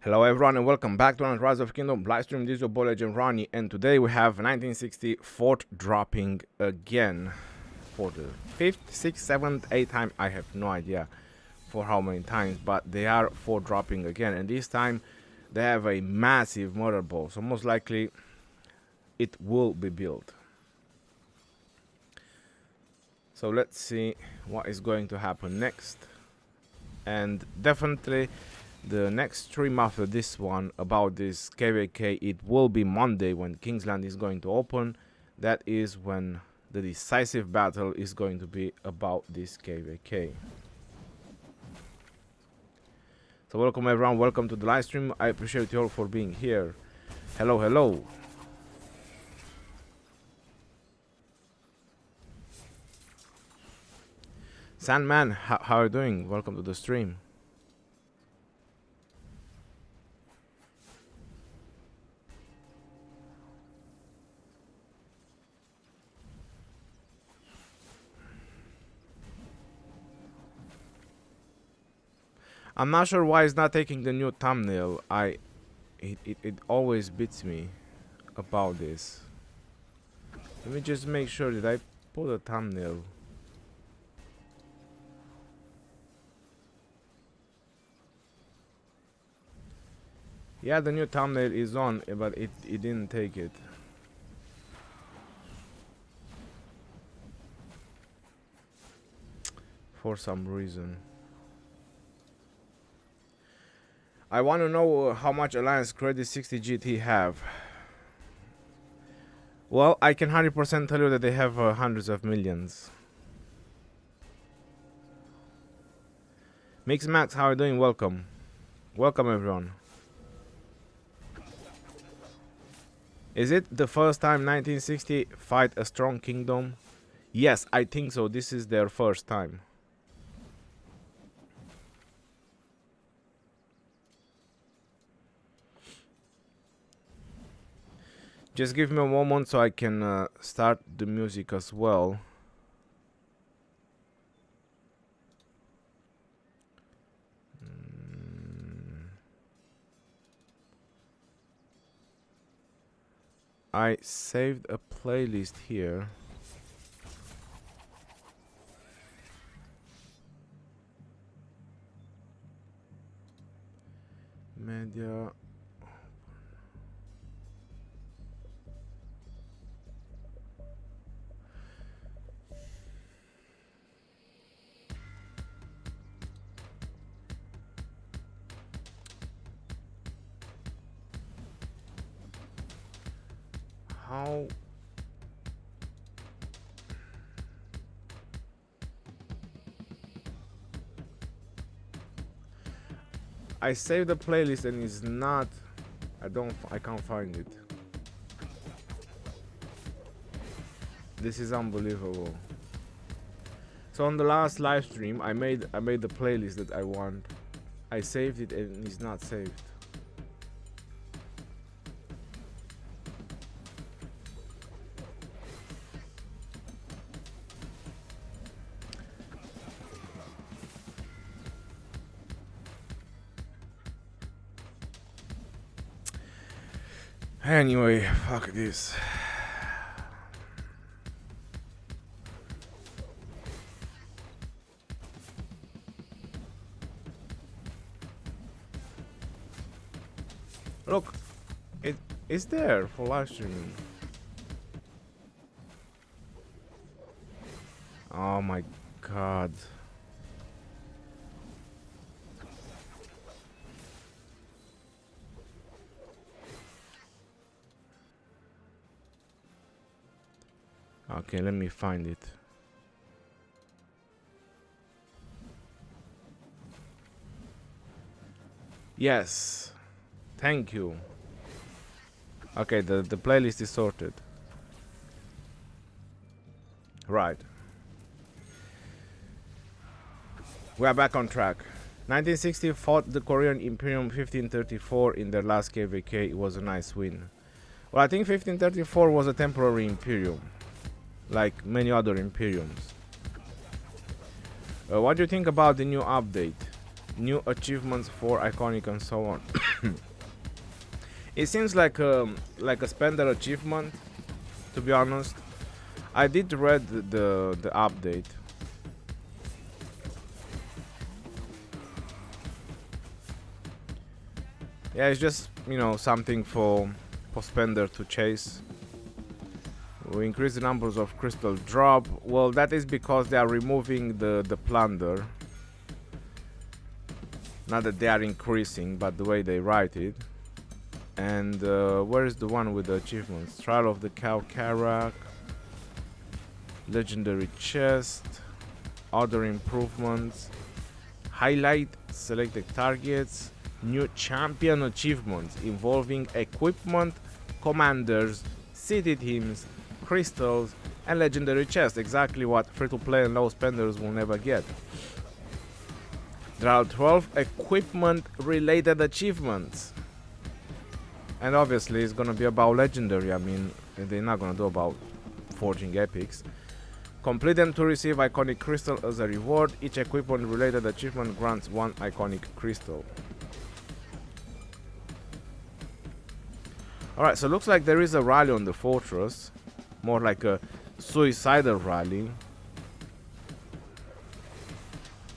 Hello everyone and welcome back to another Rise of Kingdom livestream. This is your boy Legend Ronnie, and today we have 1964 dropping again for the 5th, 6th, 7th, 8th time. I have no idea for how many times, but they are 4 dropping again, and this time they have a massive murder ball, so most likely it will be built. So let's see what is going to happen next, and definitely the next stream after this one about this KVK, it will be Monday when Kingsland is going to open. That is when the decisive battle is going to be about this KVK. So welcome everyone, welcome to the live stream. I appreciate you all for being here. Hello, hello. Sandman, how are you doing? Welcome to the stream. I'm not sure why it's not taking the new thumbnail. It always beats me about this. Let me just make sure that I put a thumbnail. Yeah, the new thumbnail is on, but it didn't take it. For some reason. I want to know how much Alliance Credit 60 GT have. Well, I can 100% tell you that they have hundreds of millions. Mix Max, how are you doing? Welcome. Welcome everyone. Is it the first time 1960 fight a strong kingdom? Yes, I think so. This is their first time. Just give me a moment so I can start the music as well. I saved a playlist here. Media. How? I saved the playlist and it's not. I can't find it. This is unbelievable. So on the last live stream, I made the playlist that I want. I saved it and it's not saved. Anyway, fuck this. Look, it is there for live streaming. Oh my god. Okay, let me find it. Yes. Thank you. Okay, the playlist is sorted. Right. We are back on track. 1960 fought the Korean Imperium 1534 in their last KVK. It was a nice win. Well, I think 1534 was a temporary Imperium, like many other Imperiums. What do you think about the new update? New achievements for iconic and so on. It seems like a spender achievement, to be honest. I did read the update. Yeah, it's just, you know, something for spender to chase. We increase the numbers of crystal drop. Well, that is because they are removing the plunder. Not that they are increasing, but the way they write it. And where is the one with the achievements? Trial of the Cow Karak, legendary chest, other improvements, highlight selected targets, new champion achievements involving equipment, commanders, city teams, crystals, and legendary chests. Exactly what free-to-play and low spenders will never get. There are 12 equipment-related achievements. And obviously it's gonna be about legendary. I mean, they're not gonna do about forging epics. Complete them to receive iconic crystal as a reward. Each equipment-related achievement grants one iconic crystal. Alright, so it looks like there is a rally on the fortress. More like a suicidal rally.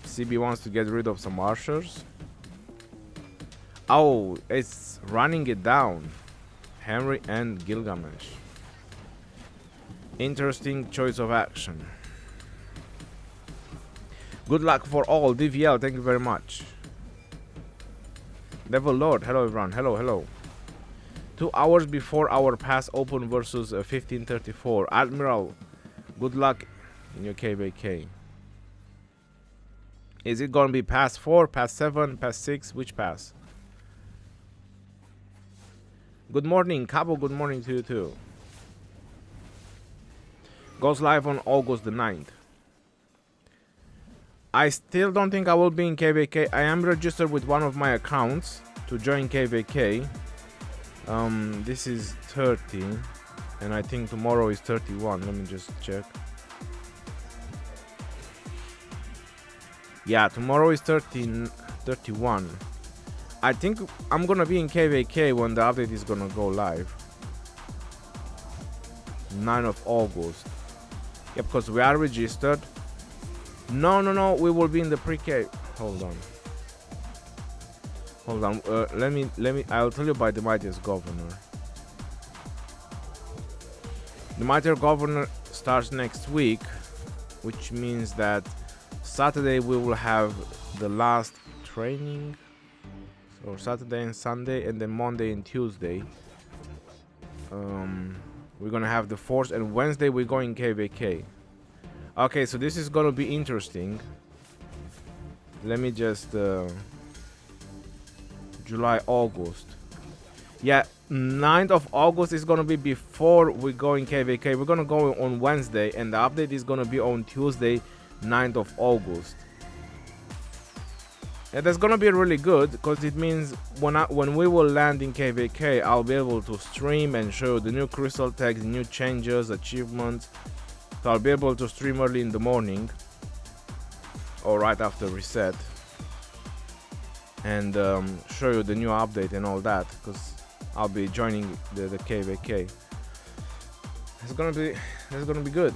CB wants to get rid of some archers. Oh, it's running it down. Henry and Gilgamesh. Interesting choice of action. Good luck for all. DVL, thank you very much. Devil Lord, hello everyone. Hello, hello. 2 hours before our pass open versus 1534. Admiral, good luck in your KVK. Is it gonna be pass 4, pass 7, pass 6? Which pass? Good morning, Cabo. Good morning to you too. Goes live on August the 9th. I still don't think I will be in KVK. I am registered with one of my accounts to join KVK. This is 30, and I think tomorrow is 31. Let me just check. Yeah, tomorrow is 31. I think I'm gonna be in KVK when the update is gonna go live. 9 of August. Yeah, because we are registered. No, we will be in the pre-K. Hold on. Let me. I'll tell you by the mightiest governor. The mightiest governor starts next week, which means that Saturday we will have the last training. So Saturday and Sunday, and then Monday and Tuesday. We're gonna have the force, and Wednesday we're going KVK. Okay, so this is gonna be interesting. Let me just July, August. Yeah, 9th of August is gonna be before we go in KVK. We're gonna go on Wednesday, and the update is gonna be on Tuesday, 9th of August. And that's gonna be really good, because it means when we will land in KVK, I'll be able to stream and show the new crystal tags, new changes, achievements. So I'll be able to stream early in the morning or right after reset, and show you the new update and all that, because I'll be joining the KVK. It's gonna be good.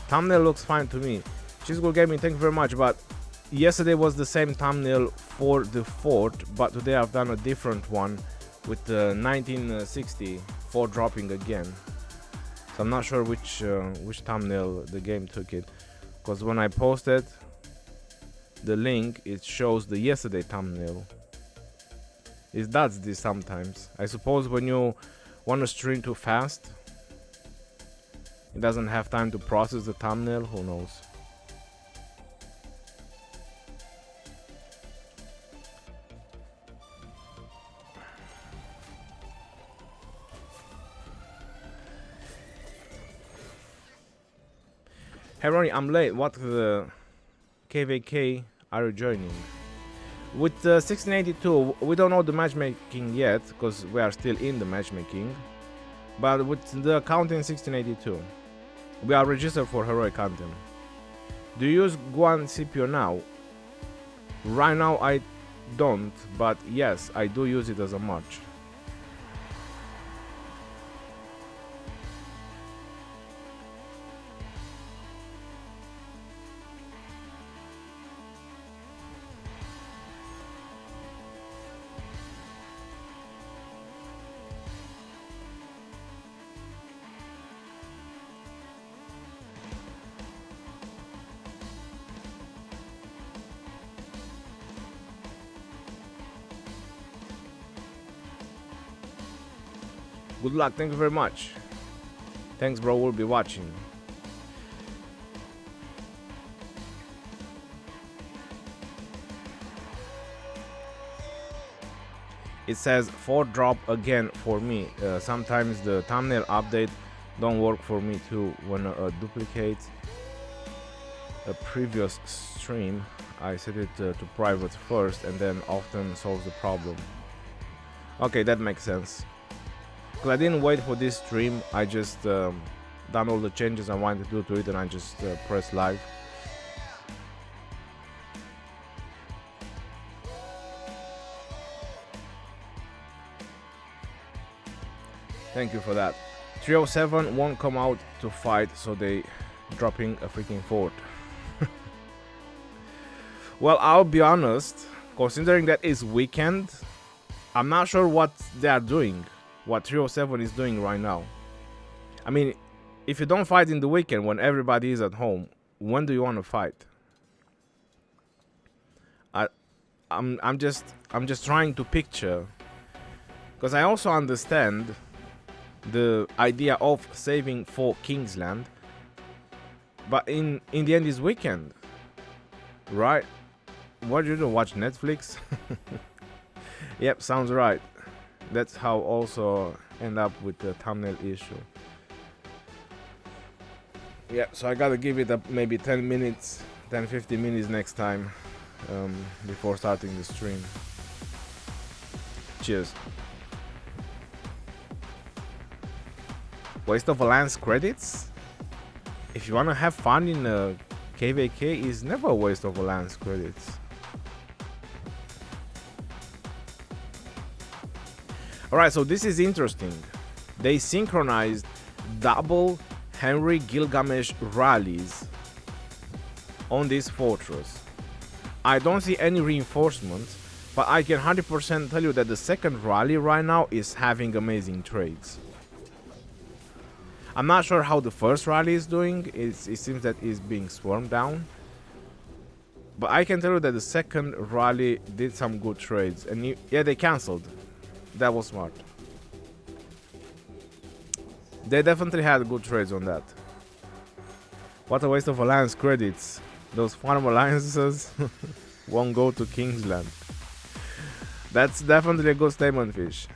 Thumbnail looks fine to me. Cheese Good Gaming, thank you very much. But yesterday was the same thumbnail for the fort, but today I've done a different one with the 1960 fort dropping again. So I'm not sure which thumbnail the game took it, because when I posted the link, it shows the yesterday thumbnail. It does this sometimes. I suppose when you want to stream too fast, it doesn't have time to process the thumbnail. Who knows? Hey Ronnie, I'm late. What KVK are you joining? With 1682, we don't know the matchmaking yet, because we are still in the matchmaking. But with the account in 1682, we are registered for Heroic Anthem. Do you use Guan Scipio now? Right now I don't, but yes, I do use it as a march. Good luck, thank you very much. Thanks, bro, we'll be watching. It says 4 drop again for me. Sometimes the thumbnail update don't work for me too. When duplicates a previous stream, I set it to private first and then often solves the problem. Okay, that makes sense. Because I didn't wait for this stream, I just done all the changes I wanted to do to it and I just pressed live. Thank you for that. 307 won't come out to fight, so they dropping a freaking fort. Well, I'll be honest, considering that it's weekend, I'm not sure what they are doing, what 307 is doing right now. I mean, if you don't fight in the weekend when everybody is at home, when do you want to fight? I'm just trying to picture, because I also understand the idea of saving for Kingsland, but in the end it's weekend, right? What do you do, watch Netflix? Yep, sounds right. That's how also end up with the thumbnail issue. Yeah, so I gotta give it up maybe 10 minutes, 10-15 minutes next time before starting the stream. Cheers. Waste of a lance credits? If you wanna have fun in a KVK, is never a waste of a lance credits. Alright, so this is interesting. They synchronized double Henry Gilgamesh rallies on this fortress. I don't see any reinforcements, but I can 100% tell you that the second rally right now is having amazing trades. I'm not sure how the first rally is doing. It seems that it's being swarmed down. But I can tell you that the second rally did some good trades. And yeah, they cancelled. That was smart. They definitely had good trades on that. What a waste of alliance credits. Those farm alliances won't go to Kingsland. That's definitely a good statement, Fish.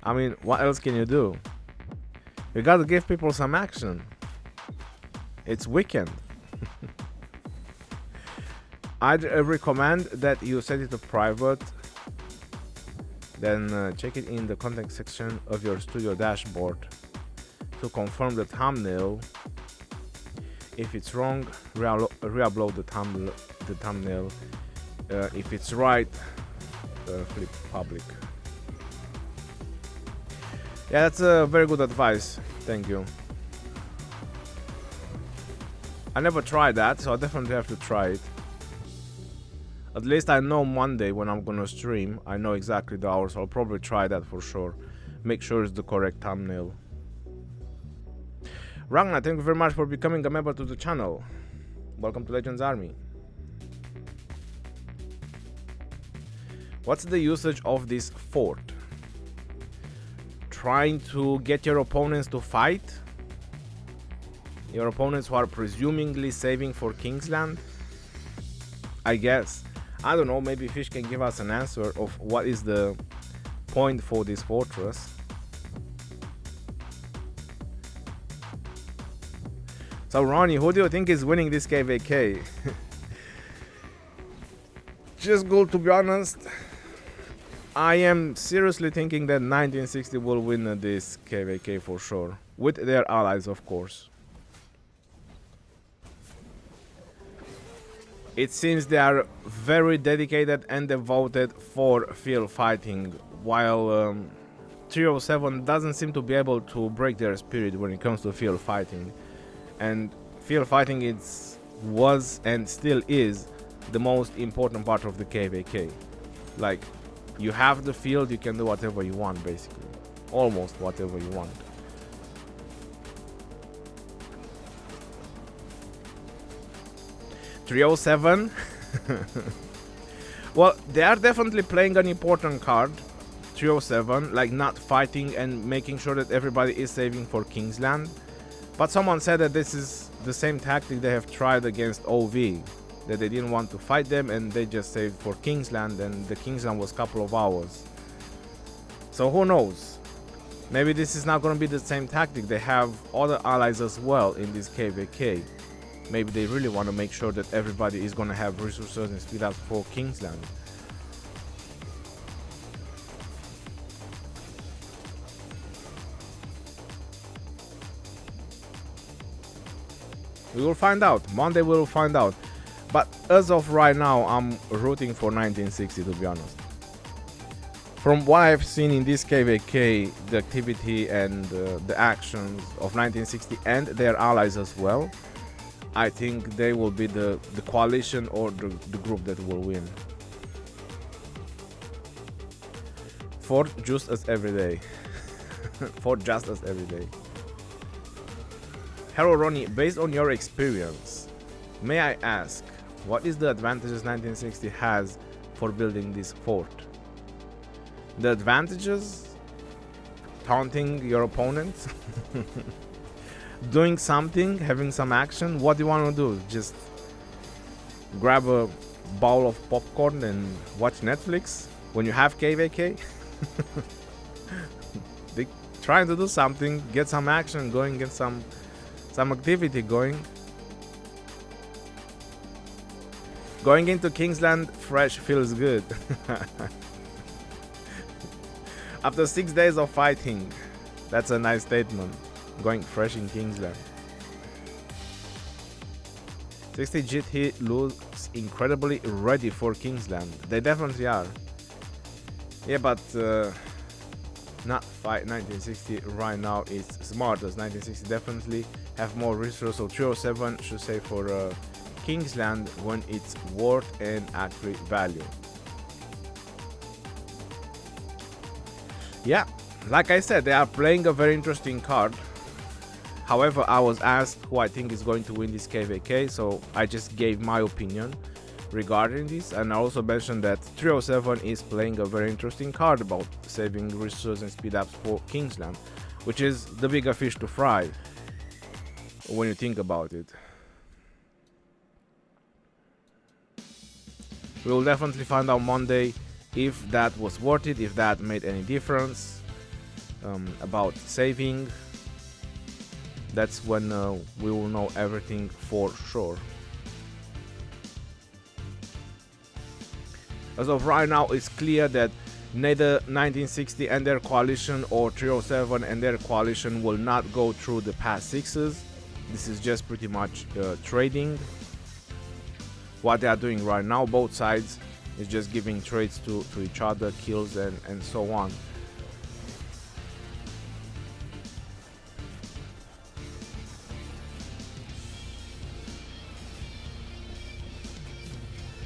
I mean, what else can you do? You gotta give people some action. It's weekend. I'd recommend that you set it to private. Then check it in the content section of your studio dashboard to confirm the thumbnail. If it's wrong, re-upload the thumbnail. If it's right, flip public. Yeah, that's a very good advice. Thank you. I never tried that, so I definitely have to try it. At least I know Monday when I'm gonna stream. I know exactly the hours, so I'll probably try that for sure. Make sure it's the correct thumbnail. Ragnar, thank you very much for becoming a member to the channel. Welcome to Legends Army. What's the usage of this fort? Trying to get your opponents to fight? Your opponents who are presumably saving for Kingsland? I guess. I don't know, maybe Fish can give us an answer of what is the point for this fortress. So Ronnie, who do you think is winning this KVK? Just good, to be honest. I am seriously thinking that 1960 will win this KVK for sure. With their allies, of course. It seems they are very dedicated and devoted for field fighting, while 307 doesn't seem to be able to break their spirit when it comes to field fighting. And field fighting was and still is the most important part of the KVK. Like, you have the field, you can do whatever you want, basically. Almost whatever you want. .307 well, they are definitely playing an important card, 307, like not fighting and making sure that everybody is saving for Kingsland. But someone said that this is the same tactic they have tried against OV, that they didn't want to fight them and they just saved for Kingsland, and the Kingsland was a couple of hours. So who knows? Maybe this is not going to be the same tactic. They have other allies as well in this KVK. Maybe they really want to make sure that everybody is going to have resources and speed up for Kingsland. We will find out. Monday we will find out. But as of right now, I'm rooting for 1960, to be honest. From what I've seen in this KVK, the activity and the actions of 1960 and their allies as well, I think they will be the coalition or the group that will win. For just as every day. For just as every day. Hello Ronnie, based on your experience, may I ask, what is the advantages 1960 has for building this fort? The advantages? Taunting your opponents? Doing something, having some action. What do you want to do? Just grab a bowl of popcorn and watch Netflix when you have KVK? They trying to do something, get some action going, get some activity going. Going into Kingsland fresh feels good. After 6 days of fighting, that's a nice statement. Going fresh in Kingsland. 60 GT looks incredibly ready for Kingsland. They definitely are. Yeah, but not fight 1960 right now is smart, as 1960 definitely have more resources. So 307 should say for Kingsland when it's worth and accurate value. Yeah, like I said, they are playing a very interesting card. However, I was asked who I think is going to win this KVK, so I just gave my opinion regarding this, and I also mentioned that 307 is playing a very interesting card about saving resources and speed ups for Kingsland, which is the bigger fish to fry when you think about it. We will definitely find out Monday if that was worth it, if that made any difference about saving. That's when we will know everything for sure. As of right now, it's clear that neither 1960 and their coalition or 307 and their coalition will not go through the past sixes. This is just pretty much trading. What they are doing right now, both sides, is just giving trades to each other, kills and so on.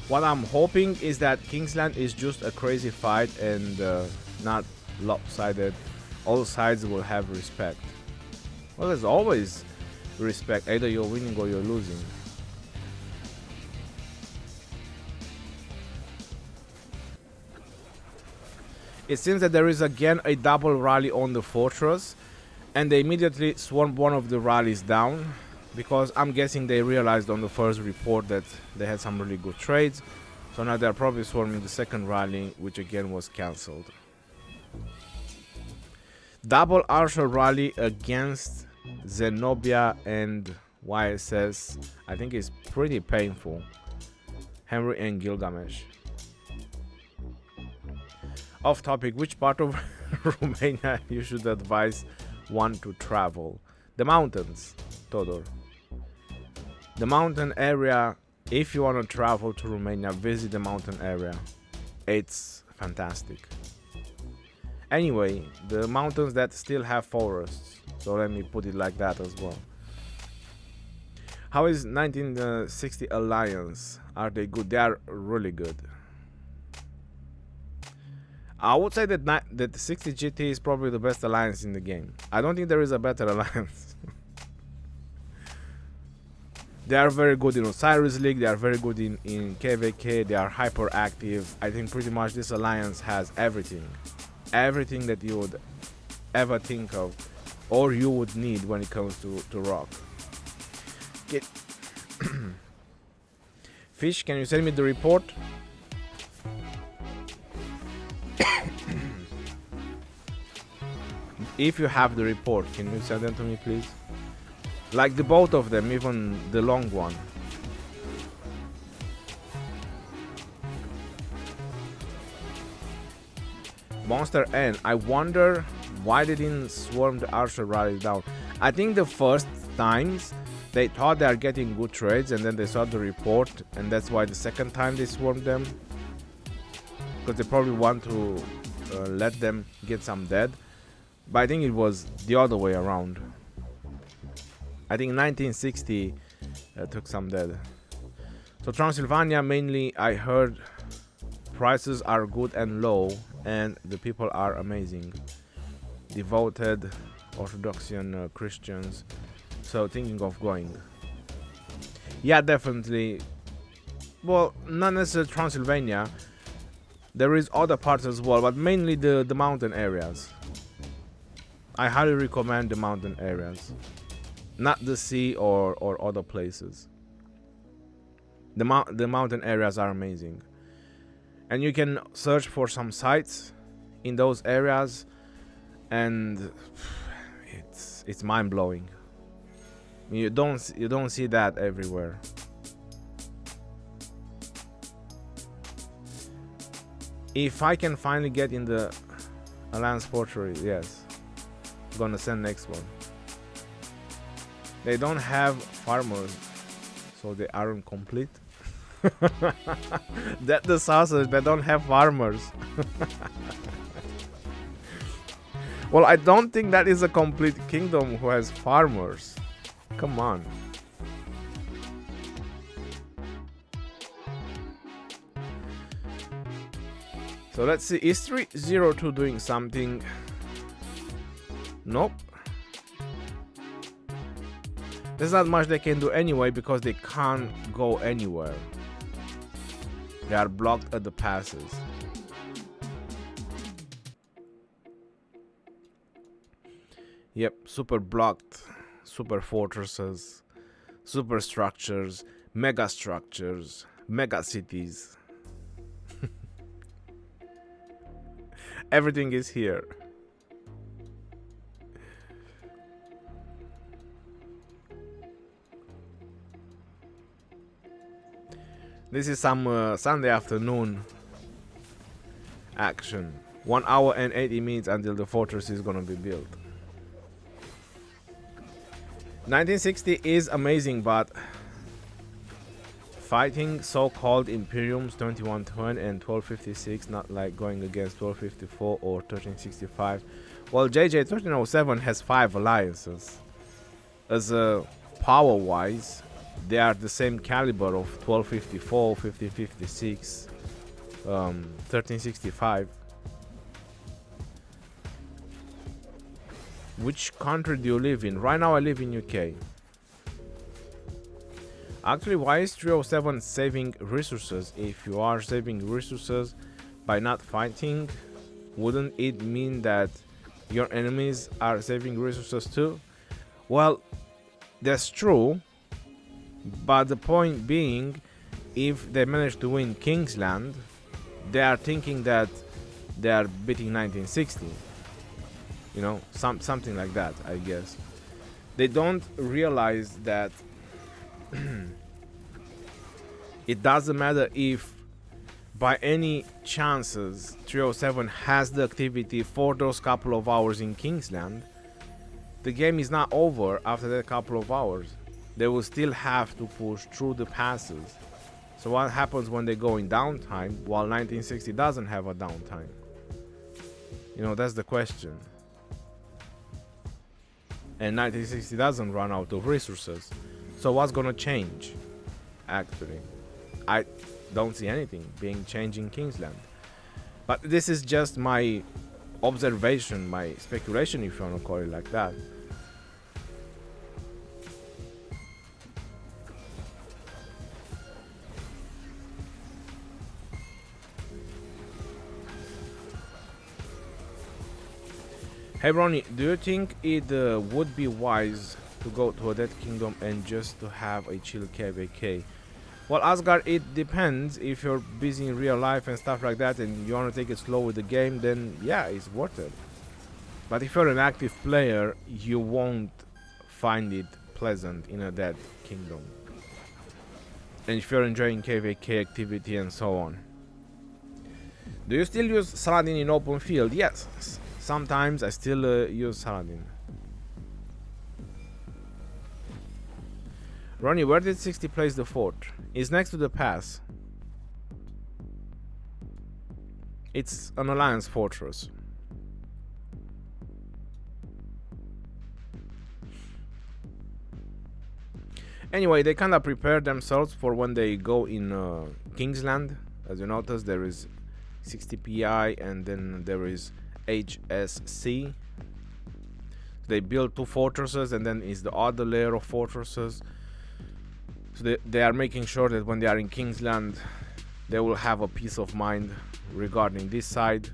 What I'm hoping is that Kingsland is just a crazy fight and not lopsided. All sides will have respect. Well, there's always respect, either you're winning or you're losing. It seems that there is again a double rally on the fortress, and they immediately swarmed one of the rallies down, because I'm guessing they realized on the first report that they had some really good trades. So now they're probably swarming the second rally, which again was cancelled. Double Archer rally against Zenobia and YSS. I think it's pretty painful. Henry and Gilgamesh. Off topic, which part of Romania you should advise one to travel? The mountains, Todor. The mountain area If you want to travel to Romania, visit the mountain area. It's fantastic. Anyway, the mountains that still have forests. So let me put it like that as well. How is 1960 Alliance? Are they good? They are really good. I would say that that 60 GT is probably the best alliance in the game. I don't think there is a better alliance. They are very good in Osiris League, they are very good in KVK, they are hyperactive. I think pretty much this alliance has everything. Everything that you would ever think of or you would need when it comes to rock. Fish, can you send me the report? If you have the report, can you send them to me, please? Like the both of them, even the long one. Monster N, I wonder why they didn't swarm the Archer rallies down. I think the first times they thought they are getting good trades and then they saw the report and that's why the second time they swarmed them. Because they probably want to let them get some dead. But I think it was the other way around. I think 1960 took some dead. So Transylvania mainly, I heard prices are good and low and the people are amazing. Devoted Orthodoxian Christians. So thinking of going. Yeah, definitely. Well, not necessarily Transylvania. There is other parts as well, but mainly the mountain areas. I highly recommend the mountain areas. Not the sea or other places. The mountain areas are amazing. And you can search for some sites in those areas and it's mind-blowing. You don't see that everywhere. If I can finally get in the Alliance Portrait, yes. I'm gonna send next one. They don't have farmers, so they aren't complete. That the sausage, they don't have farmers. Well, I don't think that is a complete kingdom who has farmers. Come on. So let's see, is 302 doing something? Nope. There's not much they can do anyway because they can't go anywhere. They are blocked at the passes. Yep, super blocked, super fortresses, super structures, mega cities. Everything is here. This is some Sunday afternoon action. 1 hour and 80 minutes until the fortress is gonna be built. 1960 is amazing, but fighting so-called imperiums 2110 and 1256, not like going against 1254 or 1365. Well, JJ 1307 has 5 alliances. As power-wise, they are the same caliber of 1254, 1556, 1365. Which country do you live in? Right now I live in UK. Actually, why is 307 saving resources? If you are saving resources by not fighting, wouldn't it mean that your enemies are saving resources too? Well, that's true, but the point being, if they manage to win Kingsland, they are thinking that they are beating 1960. You know, something like that, I guess. They don't realize that it doesn't matter if by any chances 307 has the activity for those couple of hours in Kingsland. The game is not over after that couple of hours. They will still have to push through the passes. So what happens when they go in downtime while 1960 doesn't have a downtime? You know, that's the question. And 1960 doesn't run out of resources. So what's gonna change? Actually, I don't see anything being changed in Kingsland. But this is just my observation, my speculation, if you want to call it like that. Hey Ronnie, do you think it would be wise to go to a Dead Kingdom and just to have a chill KVK? Well, Asgard, it depends. If you're busy in real life and stuff like that and you want to take it slow with the game, then yeah, it's worth it. But if you're an active player, you won't find it pleasant in a Dead Kingdom. And if you're enjoying KVK activity and so on. Do you still use Saladin in open field? Yes. Sometimes I still use Saladin. Ronnie, where did 60 place the fort? It's next to the pass. It's an alliance fortress. Anyway, they kind of prepare themselves for when they go in Kingsland. As you notice, there is 60 PI and then there is HSC. They build two fortresses and then is the other layer of fortresses. So they are making sure that when they are in Kingsland, they will have a peace of mind regarding this side.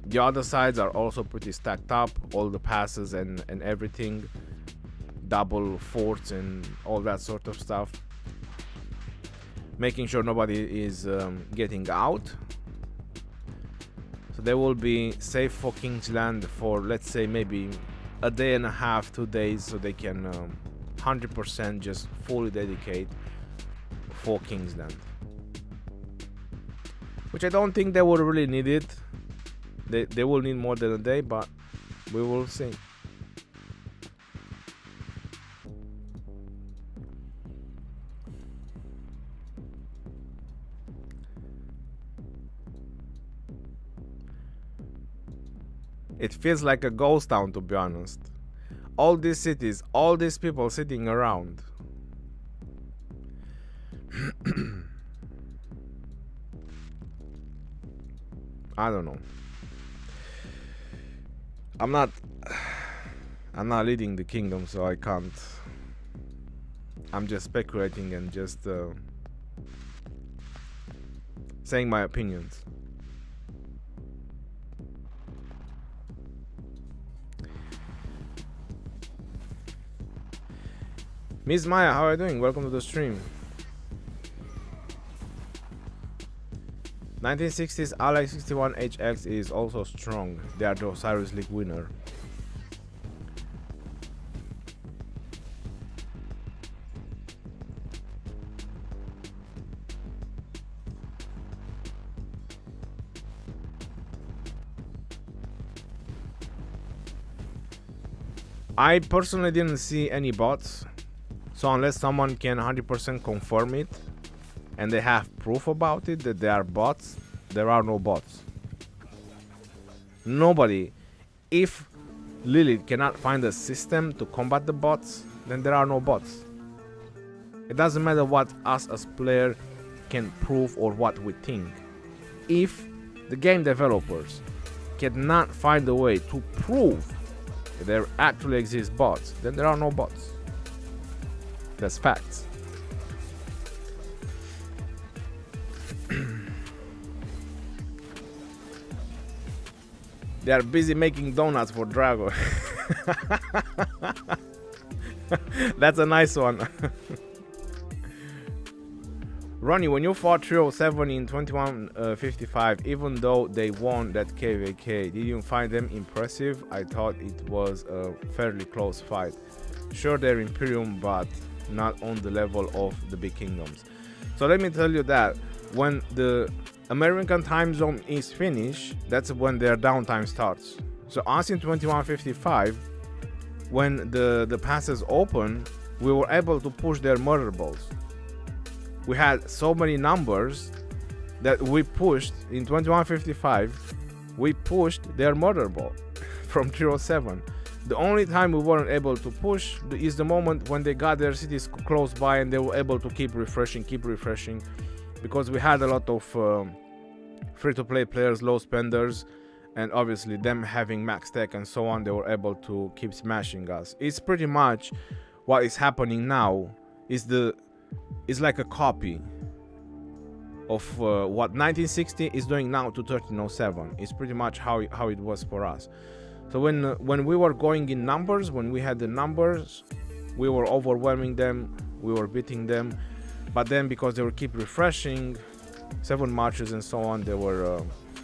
The other sides are also pretty stacked up, all the passes and everything, double forts and all that sort of stuff. Making sure nobody is getting out. So they will be safe for Kingsland for, let's say, maybe a day and a half, 2 days, so they can 100% just fully dedicate for Kingsland. Which I don't think they will really need it. They will need more than a day, but we will see. It feels like a ghost town, to be honest. All these cities, all these people sitting around. I don't know. I'm not leading the kingdom, so I can't. I'm just speculating and just saying my opinions. Miss Maya, how are you doing? Welcome to the stream. 1960s Alex 61 HX is also strong. They are the Osiris League winner. I personally didn't see any bots. So unless someone can 100% confirm it and they have proof about it that they are bots, there are no bots. Nobody. If Lilith cannot find a system to combat the bots, then there are no bots. It doesn't matter what us as player can prove or what we think. If the game developers cannot find a way to prove that there actually exist bots, then there are no bots. That's facts. They are busy making donuts for Drago. That's a nice one. Ronnie, when you fought 307 in 2155, even though they won that KVK, did you find them impressive? I thought it was a fairly close fight. Sure, they're Imperium, but not on the level of the big kingdoms. So let me tell you that when the American time zone is finished, that's when their downtime starts. So us in 2155, when the passes open, we were able to push their murder balls. we had so many numbers that we pushed in 2155. We pushed their murder ball from 307. The only time we weren't able to push is the moment when they got their cities close by and they were able to keep refreshing, because we had a lot of free-to-play players, low spenders, and obviously them having max tech and so on, they were able to keep smashing us. It's pretty much what is happening now. Is like a copy of what 1960 is doing now to 1307. It's pretty much how it was for us. So when we were going in numbers, when we had the numbers, we were overwhelming them, we were beating them. But then because they were keep refreshing, 7 marches and so on, they were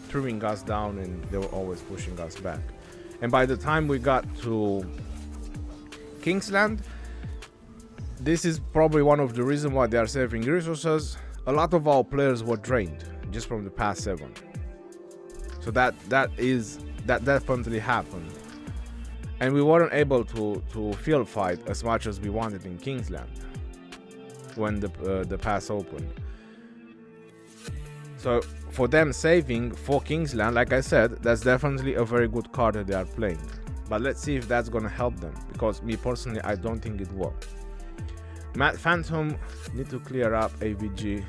trimming us down and they were always pushing us back. And by the time we got to Kingsland, this is probably one of the reasons why they are saving resources. A lot of our players were drained just from the past 7. So that definitely happened. And we weren't able to field fight as much as we wanted in Kingsland when the pass opened. So for them saving for Kingsland, like I said, that's definitely a very good card that they are playing. But let's see if that's gonna help them, because me personally, I don't think it will. Matt Phantom, need to clear up AVG.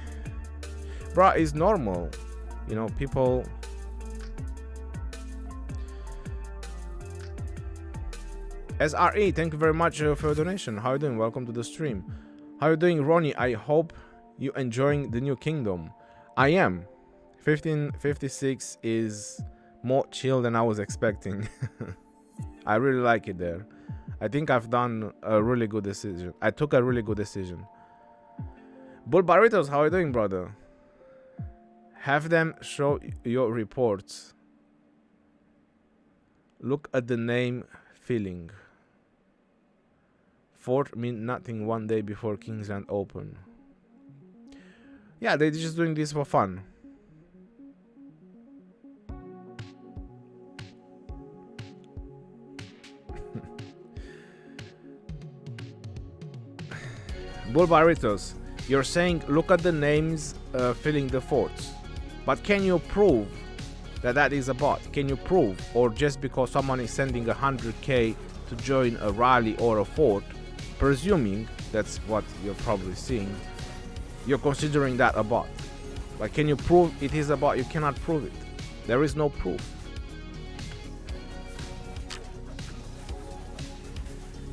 Bruh, it's normal. You know, people... SRE, thank you very much for your donation. How you doing? Welcome to the stream. How you doing, Ronnie? I hope you enjoying the new kingdom. I am. 1556 is more chill than I was expecting. I really like it there. I think I've done a really good decision. I took a really good decision. Bull Barritos, how are you doing, brother? Have them show your reports. Look at the name Feeling. Fort mean nothing one day before Kingsland Open. Yeah, they're just doing this for fun. Bull Barritos, you're saying look at the names filling the forts. But can you prove that that is a bot? Can you prove? Or just because someone is sending 100k to join a rally or a fort, presuming that's what you're probably seeing, you're considering that a bot? But can you prove it is a bot? You cannot prove it. There is no proof.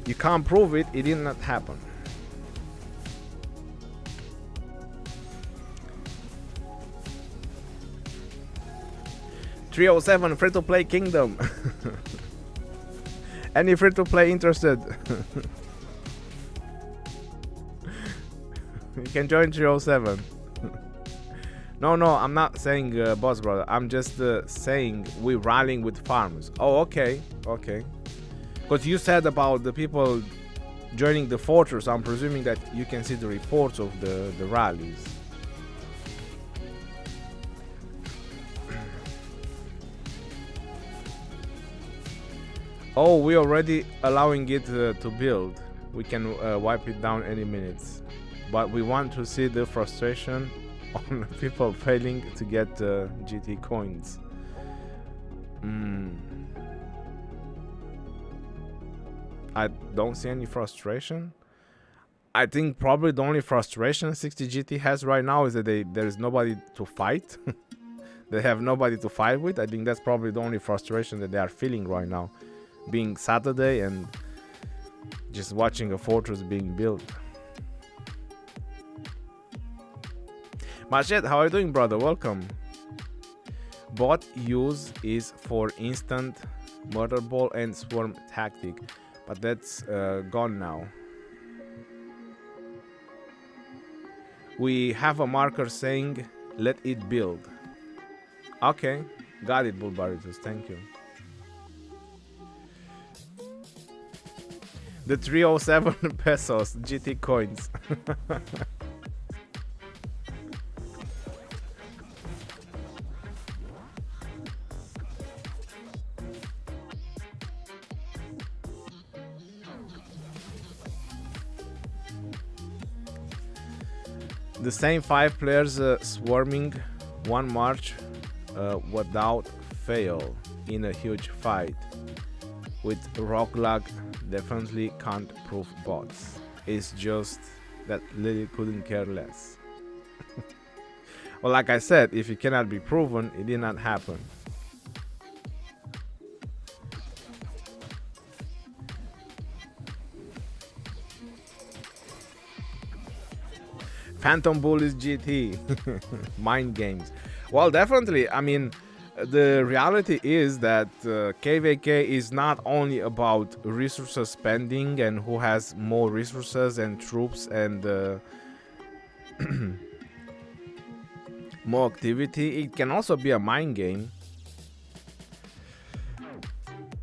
You can't prove it. It did not happen. $307 free-to-play kingdom. Any free-to-play interested? You can join 307. No, I'm not saying boss brother. I'm just saying we're rallying with farms. Oh, okay. Because you said about the people joining the fortress, I'm presuming that you can see the reports of the rallies. Oh, we're already allowing it to build. We can wipe it down any minutes. But we want to see the frustration on people failing to get GT coins. I don't see any frustration. I think probably the only frustration 60 GT has right now is that there is nobody to fight. They have nobody to fight with. I think that's probably the only frustration that they are feeling right now, being Saturday and just watching a fortress being built. Machet, how are you doing, brother? Welcome. Bot use is for instant murder ball and swarm tactic, but that's gone now. We have a marker saying let it build. Okay, got it, Bull Barritos, thank you. The 307 pesos GT coins. The same 5 players swarming one march without fail in a huge fight. With roguelike, definitely can't prove bots. It's just that Lily couldn't care less. Well, like I said, if it cannot be proven, it did not happen. Phantom Bullies GT. Mind games. Well, definitely. I mean, the reality is that KVK is not only about resources spending and who has more resources and troops and more activity. It can also be a mind game.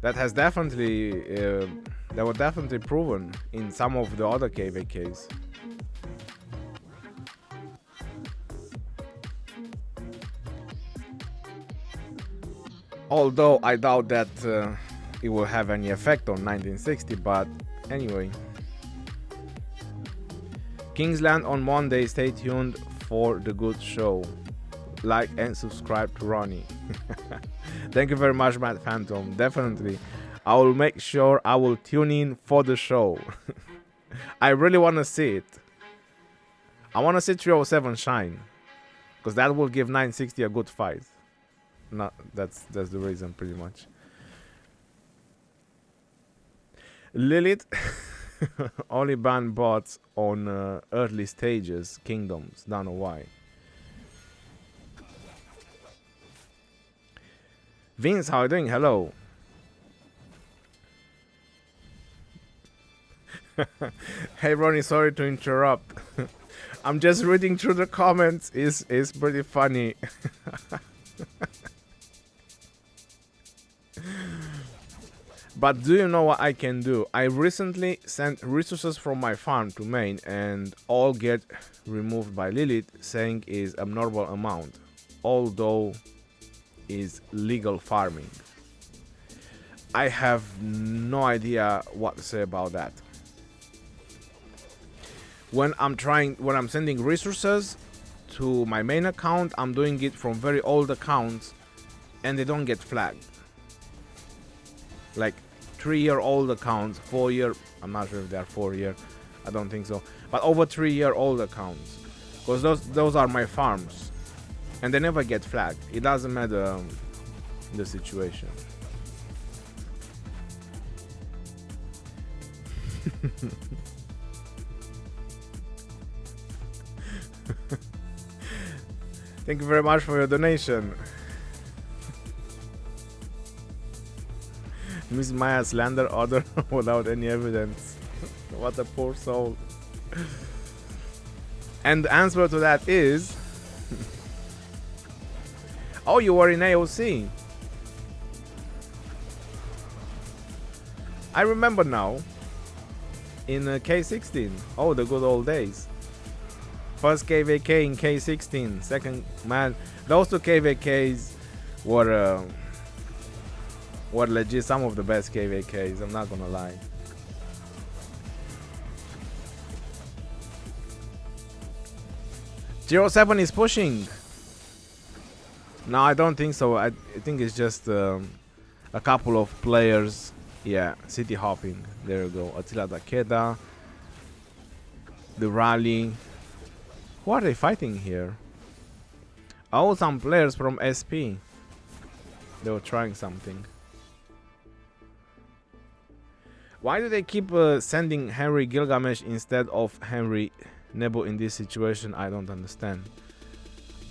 That has definitely that was definitely proven in some of the other KVKs. Although I doubt that it will have any effect on 1960, but anyway. Kingsland on Monday. Stay tuned for the good show. Like and subscribe to Ronnie. Thank you very much, Matt Phantom. Definitely. I will make sure I will tune in for the show. I really want to see it. I want to see 307 shine. Because that will give 960 a good fight. Not that's the reason pretty much. Lilith only ban bots on early stages, kingdoms. Don't know why. Vince, how are you doing? Hello. Hey Ronnie, sorry to interrupt. I'm just reading through the comments. It's pretty funny. But do you know what I can do? I recently sent resources from my farm to main and all get removed by Lilith, saying is abnormal amount, although is legal farming. I have no idea what to say about that. When I'm sending resources to my main account, I'm doing it from very old accounts and they don't get flagged. Like 3-year-old accounts, 4-year, I'm not sure if they are 4-year, I don't think so, but over 3-year-old accounts, because those are my farms and they never get flagged. It doesn't matter the situation. Thank you very much for your donation. Miss Maya slander other without any evidence. What a poor soul. And the answer to that is oh, you were in AOC. I remember now. In K16. Oh, the good old days. First KVK in K16. Second, man, those two KVKs were legit some of the best KVKs. I'm not gonna lie. Zero 07 is pushing. No, I don't think so. I think it's just a couple of players. Yeah, city hopping. There you go. Attila Takeda. The rally. Who are they fighting here? Oh, some players from SP. They were trying something. Why do they keep sending Henry Gilgamesh instead of Henry Nebo in this situation? I don't understand.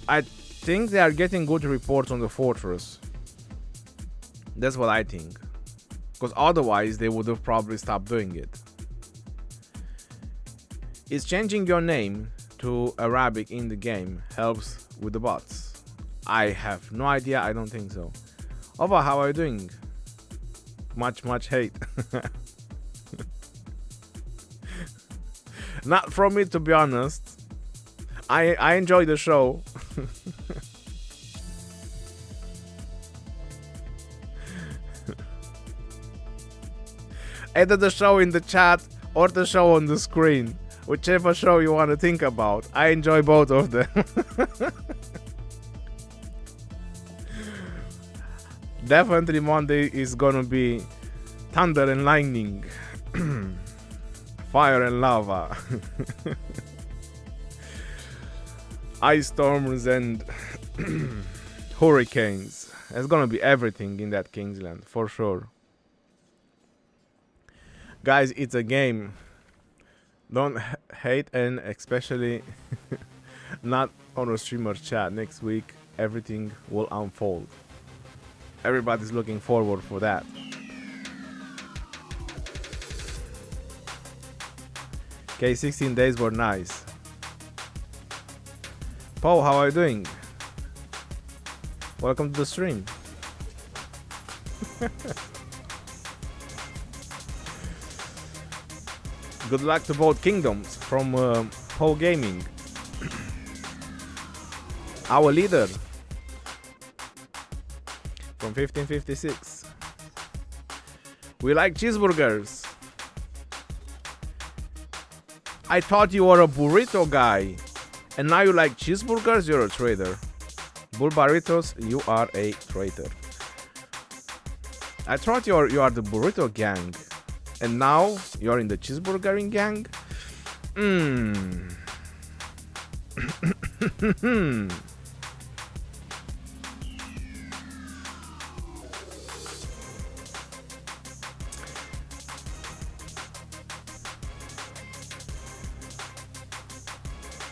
I think they are getting good reports on the fortress. That's what I think. Because otherwise they would have probably stopped doing it. Is changing your name to Arabic in the game helps with the bots? I have no idea. I don't think so. Ova, how are you doing? Much hate. Not from me, to be honest. I enjoy the show. Either the show in the chat or the show on the screen. Whichever show you want to think about. I enjoy both of them. Definitely Monday is gonna be thunder and lightning. Fire and lava. Ice storms and hurricanes. There's gonna be everything in that Kingsland, for sure. Guys, it's a game. Don't hate, and especially not on a streamer chat. Next week, everything will unfold. Everybody's looking forward for that. Okay, 16 days were nice. Paul, how are you doing? Welcome to the stream. Good luck to both kingdoms from Paul Gaming. Our leader from 1556. We like cheeseburgers. I thought you were a burrito guy, and now you like cheeseburgers? You're a traitor. Bull burritos, you are a traitor. I thought you are the burrito gang, and now you're in the cheeseburgering gang?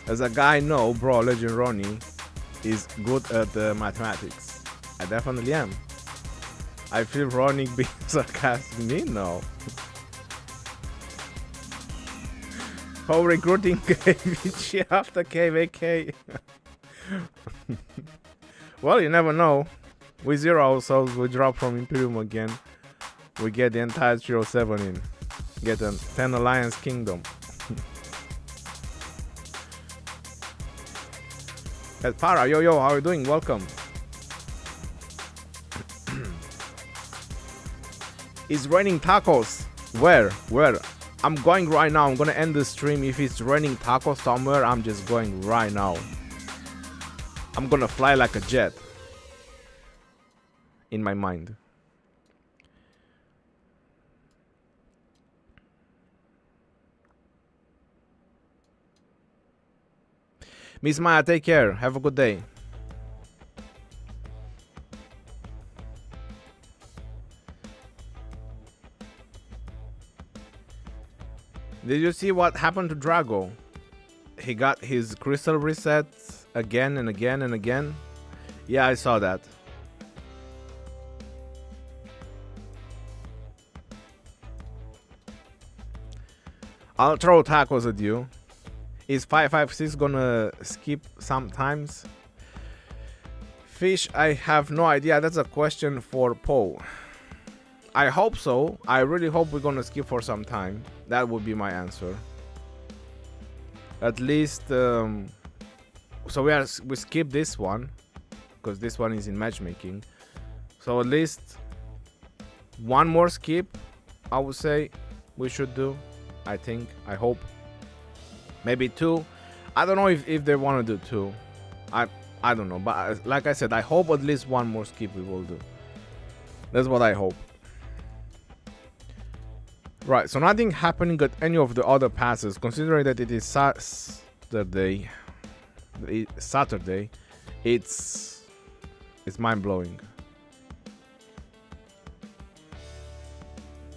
As a guy, no, bro, Legend Ronnie is good at mathematics. I definitely am. I feel Ronnie being sarcastic. Me? No. How recruiting KVG after KVK? Well, you never know. We zero ourselves, we drop from Imperium again. We get the entire 07 in. Get a 10 Alliance Kingdom. Para, yo, how are you doing? Welcome. It's raining tacos. Where? I'm going right now. I'm gonna end the stream. If it's raining tacos somewhere, I'm just going right now. I'm gonna fly like a jet. In my mind. Miss Maya, take care. Have a good day. Did you see what happened to Drago? He got his crystal reset again and again and again. Yeah, I saw that. I'll throw tacos at you. Is 556 gonna skip sometimes? Fish, I have no idea. That's a question for Poe. I hope so. I really hope we're gonna skip for some time. That would be my answer. At least, so we skip this one because this one is in matchmaking. So at least one more skip, I would say we should do. I think. I hope. Maybe two. I don't know if they want to do two. I don't know. But like I said, I hope at least one more skip we will do. That's what I hope. Right, so nothing happening at any of the other passes, considering that it is Saturday. It's mind-blowing.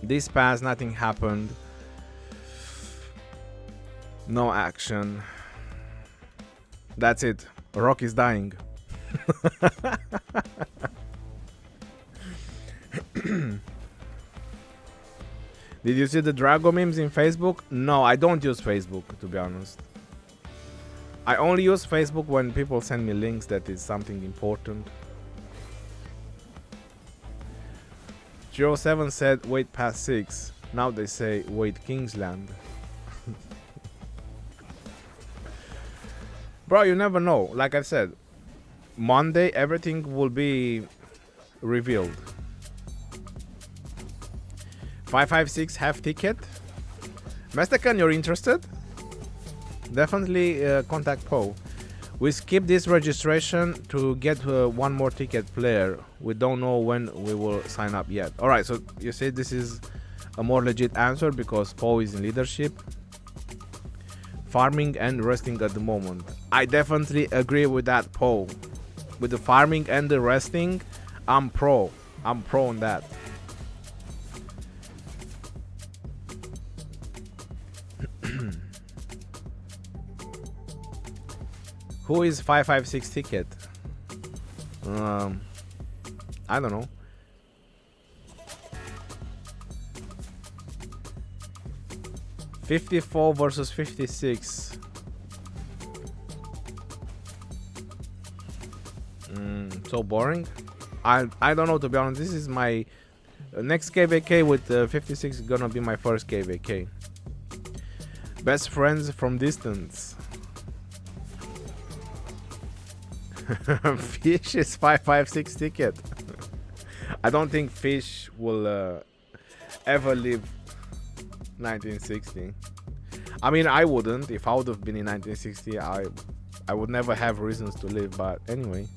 This pass, nothing happened. No action. That's it. Rock is dying. Did you see the Drago memes in Facebook? No, I don't use Facebook, to be honest. I only use Facebook when people send me links that is something important. 07 said wait past 6. Now they say wait Kingsland. Bro, you never know. Like I said, Monday everything will be revealed. 556 half ticket. Mastercan, you're interested? definitely contact Poe. We skip this registration to get one more ticket player. We don't know when we will sign up yet. Alright, so you say this is a more legit answer because Poe is in leadership. Farming and resting at the moment. I definitely agree with that, Poe. With the farming and the resting, I'm pro on that. Who is 556 ticket? I don't know. $54 versus $56. So boring. I don't know, to be honest. This is my next KVK with 56 is gonna be my first KVK. Best friends from distance. Fish is 556 ticket. I don't think Fish will ever live 1960. I mean, I wouldn't. If I would have been in 1960, I would never have reasons to live. But anyway,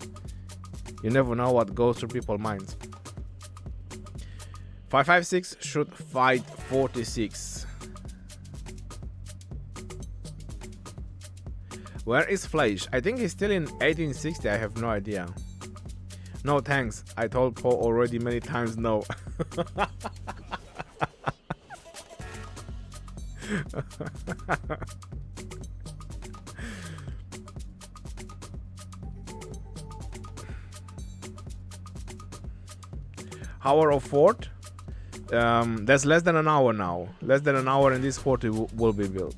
you never know what goes through people's minds. 556 should fight 46. Where is Fleisch? I think he's still in 1860. I have no idea. No thanks. I told Poe already many times no. Hour of fort. That's less than an hour now. Less than an hour and this fort will be built.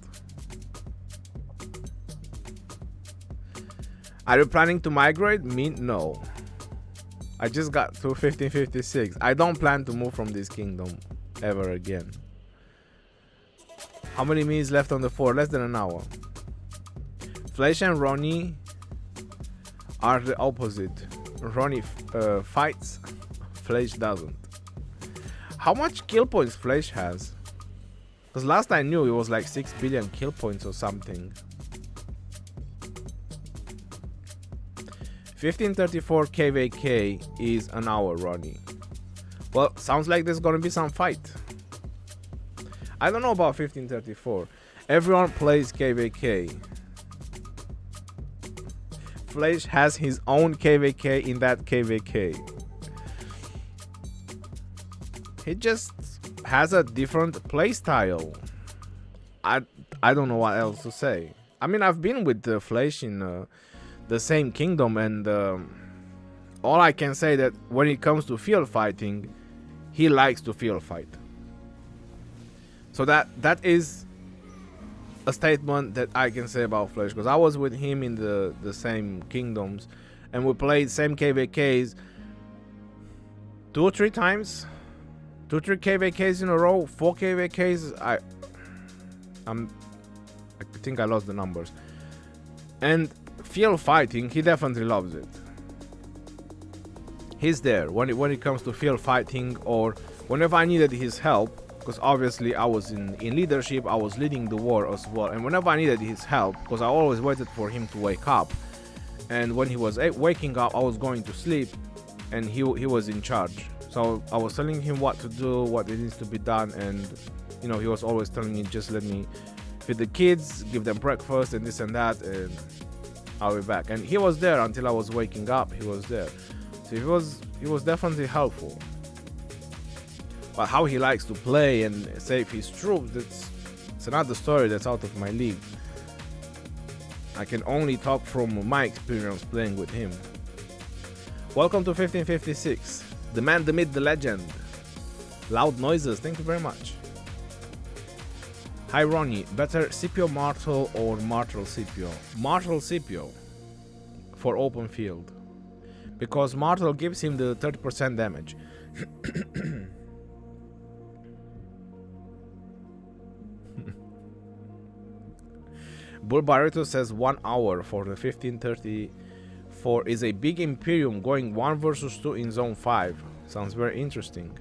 Are you planning to migrate? Me? No. I just got to 1556. I don't plan to move from this kingdom ever again. How many minutes left on the fort? Less than an hour. Fleisch and Ronnie are the opposite. Ronnie fights, Fleisch doesn't. How much kill points Fleisch has? Because last I knew it was like 6 billion kill points or something. 1534 KVK is an hour, Ronnie. Well, sounds like there's gonna be some fight. I don't know about 1534. Everyone plays KVK. Fleisch has his own KVK in that KVK. He just has a different playstyle. I don't know what else to say. I mean, I've been with Fleisch in the same kingdom, and all I can say that when it comes to field fighting, he likes to field fight. So that is a statement that I can say about Fleisch, because I was with him in the same kingdoms and we played same KVKs 2 or 3 times, 2 or 3 KVKs in a row, 4 KVKs. I think I lost the numbers. And field fighting, he definitely loves it. He's there when it comes to field fighting, or whenever I needed his help, because obviously I was in leadership, I was leading the war as well, and whenever I needed his help, because I always waited for him to wake up, and when he was waking up I was going to sleep, and he was in charge. So I was telling him what to do, what it needs to be done, and you know, he was always telling me, just let me feed the kids, give them breakfast and this and that, and I'll be back. And he was there until I was waking up. He was there, so he was definitely helpful. But how he likes to play and save his troops, it's another story that's out of my league. I can only talk from my experience playing with him. Welcome to 1556. The man, the myth, the legend. Loud noises, thank you very much. Hi Ronnie, better Scipio Martel or Martel Scipio? Martel Scipio for open field, because Martel gives him the 30% damage. Bull Barreto says 1 hour for the 1534 is a big imperium going 1 versus 2 in zone 5. Sounds very interesting.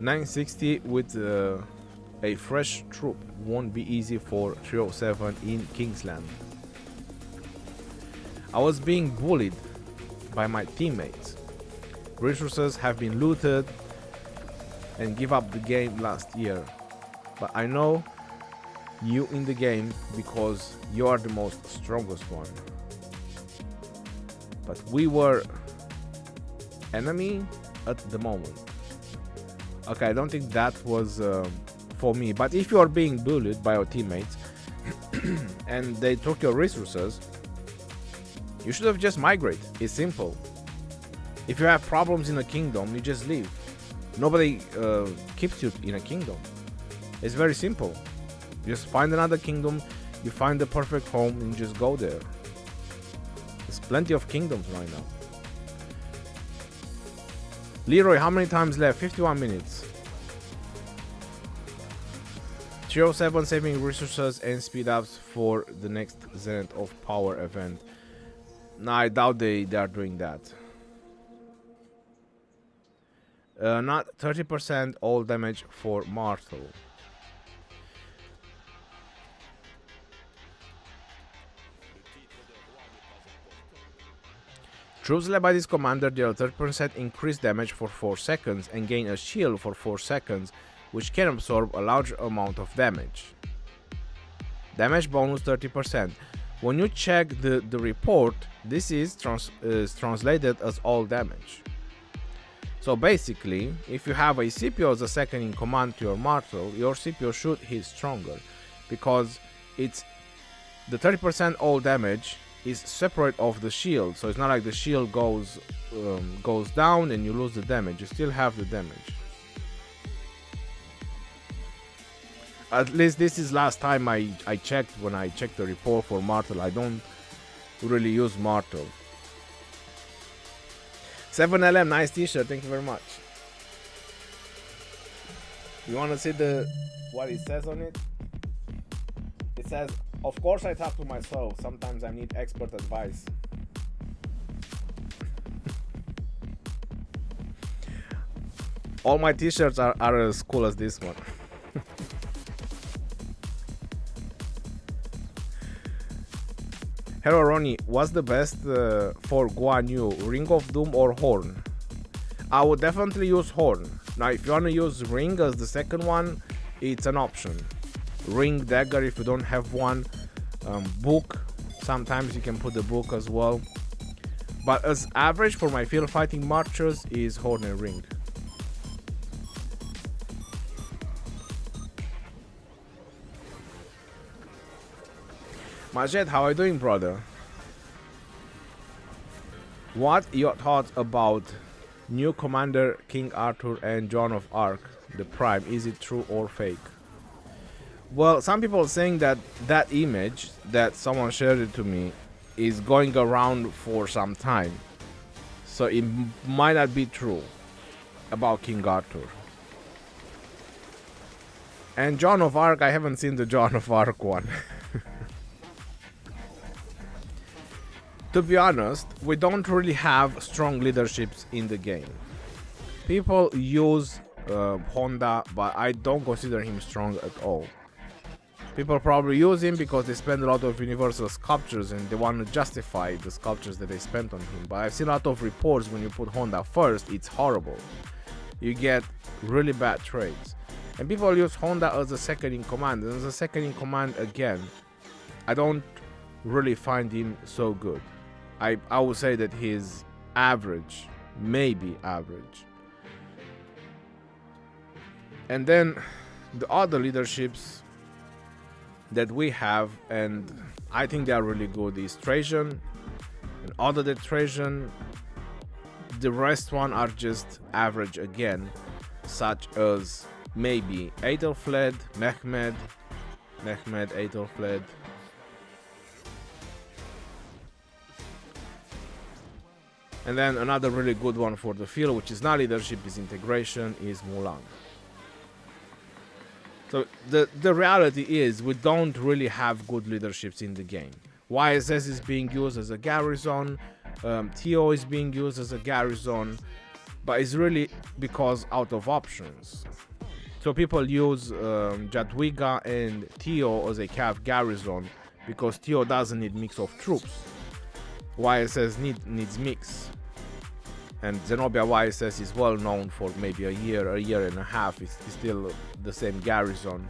960 with A fresh troop won't be easy for 307 in Kingsland. I was being bullied by my teammates. Resources have been looted and give up the game last year. But I know you in the game because you are the most strongest one. But we were enemy at the moment. Okay, I don't think that was for me. But if you are being bullied by your teammates and they took your resources, you should have just migrate. It's simple. If you have problems in a kingdom, you just leave. Nobody keeps you in a kingdom. It's very simple. Just find another kingdom, you find the perfect home and just go there. There's plenty of kingdoms right now. Leroy, how many times left? 51 minutes. 307 saving resources and speed ups for the next Zenith of Power event. No, I doubt they are doing that. Not 30% all damage for Martel. Troops led by this commander deal 30% increased damage for 4 seconds and gain a shield for 4 seconds, which can absorb a large amount of damage. Damage bonus 30%. When you check the report, this is translated as all damage. So basically, if you have a CPO as a second in command to your Martel, your CPO should hit stronger, because it's the 30% all damage is separate of the shield, so it's not like the shield goes down and you lose the damage. You still have the damage. At least this is last time I checked. When I checked the report for Martel, I don't really use Martel. 7LM, nice t-shirt, thank you very much. You want to see what it says on it? It says, of course I talk to myself, sometimes I need expert advice. All my t-shirts are as cool as this one. Hello Ronnie, what's the best for Guan Yu, Ring of Doom or Horn? I would definitely use Horn. Now if you want to use Ring as the second one, it's an option. Ring, dagger if you don't have one. Book, sometimes you can put the book as well. But as average for my field fighting marchers is Horn and Ring. Majed, how are you doing, brother? What your thoughts about new commander King Arthur and Joan of Arc, the Prime? Is it true or fake? Well, some people are saying that that image that someone shared it to me is going around for some time, so it might not be true about King Arthur. And Joan of Arc, I haven't seen the Joan of Arc one. To be honest, we don't really have strong leaderships in the game. People use Honda, but I don't consider him strong at all. People probably use him because they spend a lot of universal sculptures and they want to justify the sculptures that they spent on him. But I've seen a lot of reports when you put Honda first, it's horrible. You get really bad trades. And people use Honda as a second in command. And as a second in command, again, I don't really find him so good. I would say that he's average, maybe average. And then the other leaderships that we have, and I think they are really good, is Trajan, and other than Trajan, the rest one are just average again, such as maybe Aethelflaed, Mehmed, Aethelflaed. And then another really good one for the field, which is not leadership, is integration, is Mulan. So the reality is we don't really have good leaderships in the game. YSS is being used as a garrison, TO is being used as a garrison, but it's really because out of options. So people use Jadwiga and Tio as a cav garrison because Tio doesn't need mix of troops. YSS needs mix. And Zenobia YSS is well known for maybe a year and a half. It's still the same garrison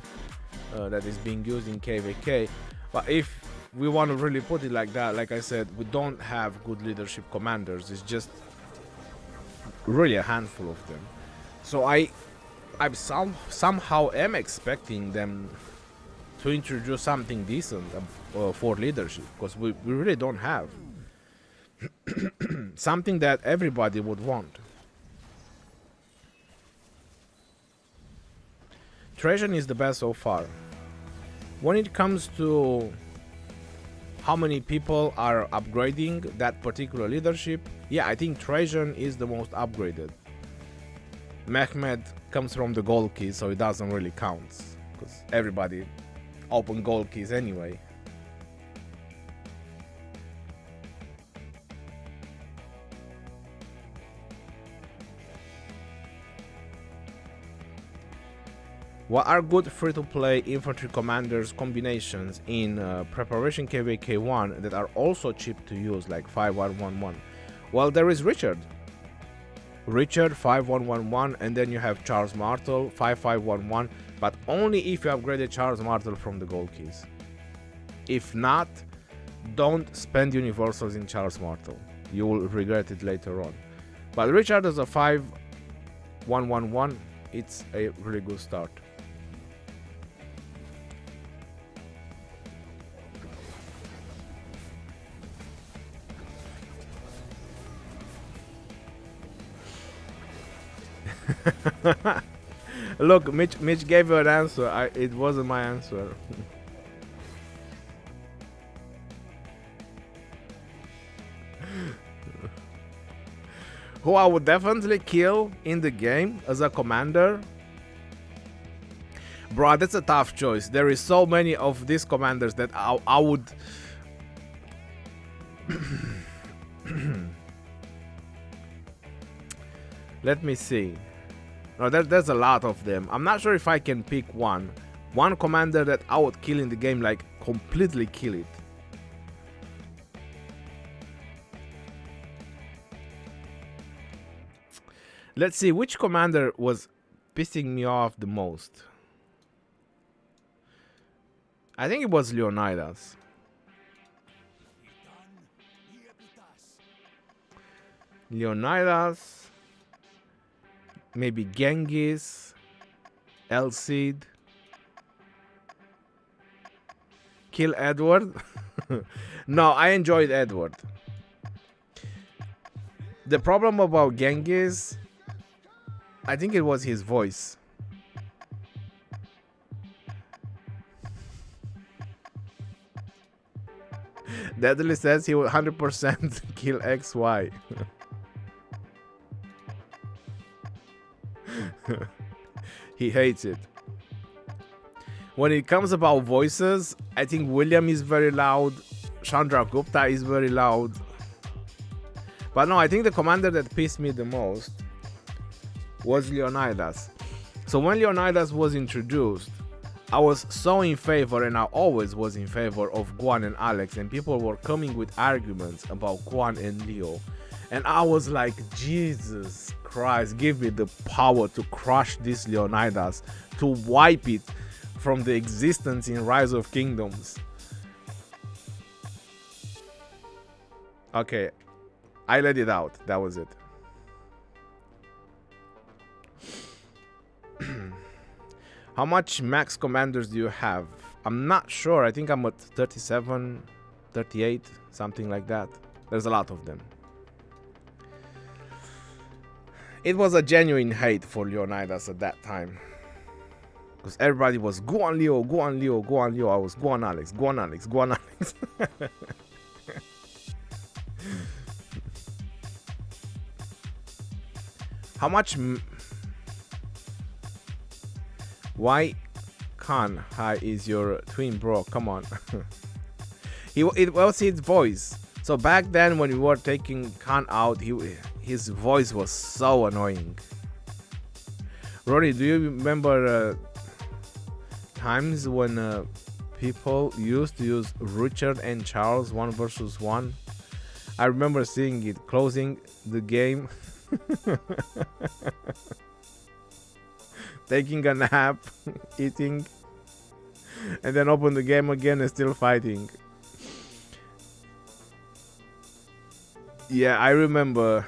that is being used in KVK. But if we want to really put it like that, like I said, we don't have good leadership commanders. It's just really a handful of them. So I somehow am expecting them to introduce something decent for leadership, because we really don't have something that everybody would want. Trajan is the best so far. When it comes to how many people are upgrading that particular leadership, yeah, I think Trajan is the most upgraded. Mehmed comes from the gold keys, so it doesn't really count, because everybody open gold keys anyway. What are good free-to-play infantry commanders combinations in preparation KVK1 that are also cheap to use, like 5111? Well, there is Richard 5111, and then you have Charles Martel 5511, but only if you upgraded Charles Martel from the gold keys. If not, don't spend universals in Charles Martel. You will regret it later on. But Richard as a 5111, it's a really good start. Look, Mitch gave you an answer. It wasn't my answer. Who I would definitely kill in the game as a commander? Bro, that's a tough choice. There is so many of these commanders that I would... Let me see. No, there's a lot of them. I'm not sure if I can pick one. One commander that I would kill in the game, like completely kill it. Let's see, which commander was pissing me off the most? I think it was Leonidas. Leonidas. Maybe Genghis, El Cid, kill Edward. No, I enjoyed Edward. The problem about Genghis, I think it was his voice. Deadly says he will 100% kill XY. He hates it. When it comes about voices, I think William is very loud. Chandra Gupta is very loud. But no, I think the commander that pissed me the most was Leonidas. So when Leonidas was introduced, I was so in favor, and I always was in favor of Guan and Alex, and people were coming with arguments about Guan and Leo. And I was like, Jesus Christ, give me the power to crush this Leonidas, to wipe it from the existence in Rise of Kingdoms. Okay, I let it out. That was it. How much max commanders do you have? I'm not sure. I think I'm at 37, 38, something like that. There's a lot of them. It was a genuine hate for Leonidas at that time. Because everybody was, go on Leo, go on Leo, go on Leo. I was, go on Alex, go on Alex, go on Alex. How much... Why Khan Hi is your twin bro? Come on. It was his voice. So back then when we were taking Khan out, his voice was so annoying. Rory, do you remember times when people used to use Richard and Charles 1 versus 1? I remember seeing it, closing the game, taking a nap, eating, and then open the game again and still fighting. Yeah, I remember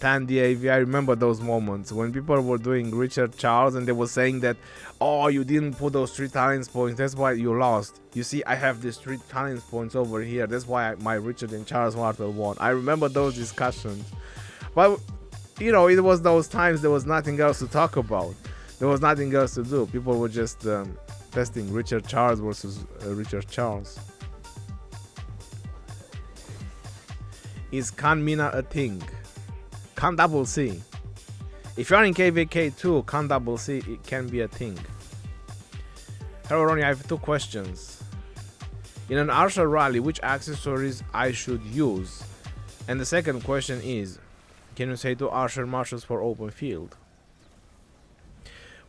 Tandy AV. I remember those moments when people were doing Richard Charles and they were saying that, oh, you didn't put those 3 talents points, that's why you lost. You see, I have these 3 talents points over here, that's why my Richard and Charles Martel won. I remember those discussions. But, you know, it was those times there was nothing else to talk about. There was nothing else to do. People were just testing Richard Charles versus Richard Charles. Is Khan Mina a thing? Khan double C. If you're in KVK2, Khan double C, it can be a thing. Hello Ronnie, I have 2 questions. In an Archer rally, which accessories I should use? And the second question is, can you say 2 Archer marshals for open field?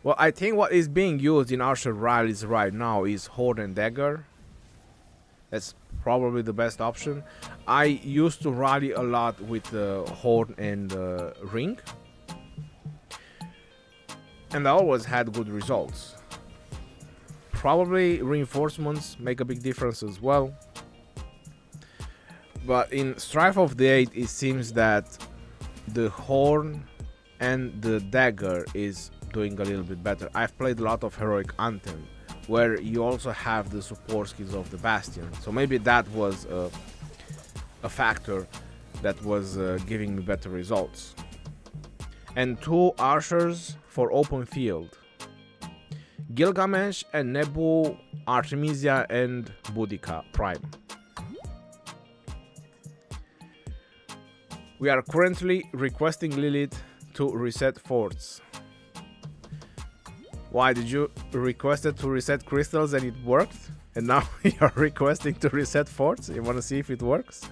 Well, I think what is being used in Archer rallies right now is Horde and Dagger. That's probably the best option. I used to rally a lot with Horde and Ring, and I always had good results. Probably reinforcements make a big difference as well. But in Strife of the 8, it seems that the Horde and the Dagger is doing a little bit better. I've played a lot of Heroic Anthem, where you also have the support skills of the Bastion. So maybe that was a factor that was giving me better results. And 2 Archers for open field. Gilgamesh and Nebu, Artemisia and Boudica Prime. We are currently requesting Lilith to reset forts. Why did you request it to reset crystals and it worked? And now you're requesting to reset forts? You want to see if it works?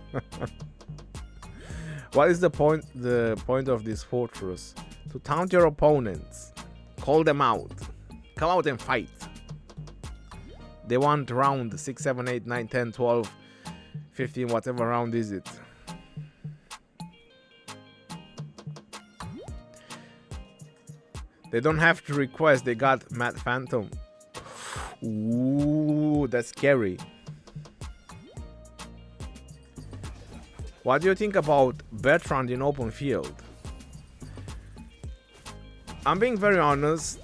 What is the point of this fortress? To taunt your opponents. Call them out. Come out and fight. They want round 6, 7, 8, 9, 10, 12, 15, whatever round is it. They don't have to request, they got Mad Phantom. Ooh, that's scary. What do you think about Bertrand in open field? I'm being very honest.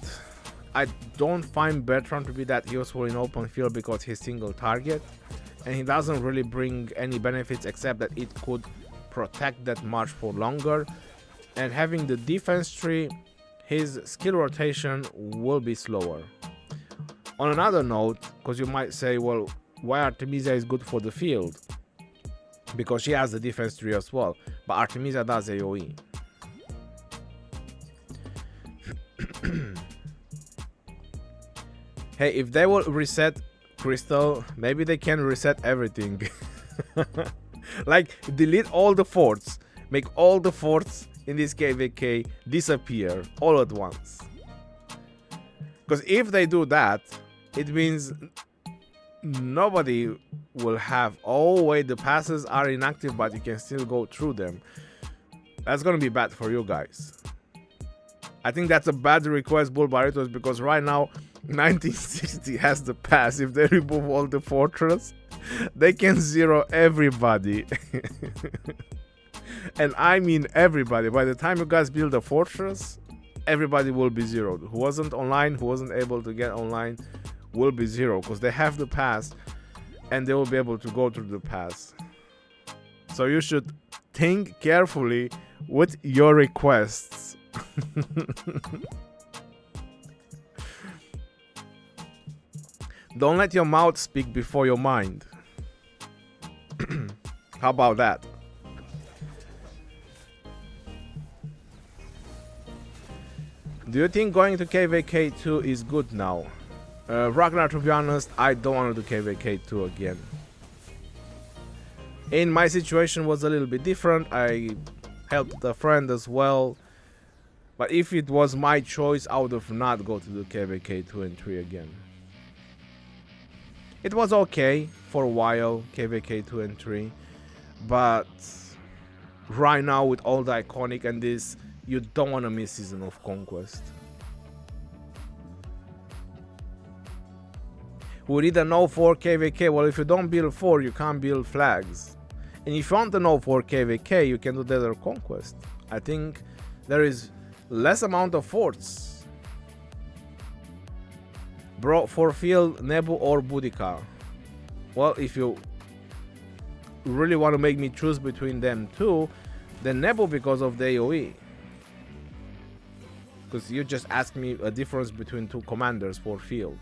I don't find Bertrand to be that useful in open field because he's single target. And he doesn't really bring any benefits except that it could protect that march for longer. And having the defense tree, his skill rotation will be slower. On another note, because you might say, well, why Artemisia is good for the field? Because she has the defense tree as well, but Artemisia does AoE. Hey, if they will reset Crystal, maybe they can reset everything. Like, delete all the forts, make all the forts in this KVK disappear all at once. Because if they do that, it means nobody will have, oh wait, the passes are inactive but you can still go through them. That's gonna be bad for you guys. I think that's a bad request, Bull Barritos, because right now 1960 has the pass. If they remove all the fortress, they can zero everybody. And I mean everybody. By the time you guys build a fortress, everybody will be zeroed. Who wasn't online, who wasn't able to get online, will be zero because they have the pass and they will be able to go through the pass. So you should think carefully with your requests. Don't let your mouth speak before your mind. How about that? Do you think going to KVK2 is good now? Ragnar, to be honest, I don't want to do KVK2 again. In my situation was a little bit different. I helped a friend as well. But if it was my choice, I would have not go to the KVK 2 and 3 again. It was okay for a while, KVK 2 and 3, but right now with all the iconic and this, you don't want to miss Season of Conquest. We need an 04 KVK. Well, if you don't build 4, you can't build flags. And if you want an 04 KVK, you can do Desert Conquest. I think there is less amount of forts. Bro, for field, Nebu or Boudica? Well, if you really want to make me choose between them two, then Nebu because of the AoE. Because you just asked me a difference between two commanders for field.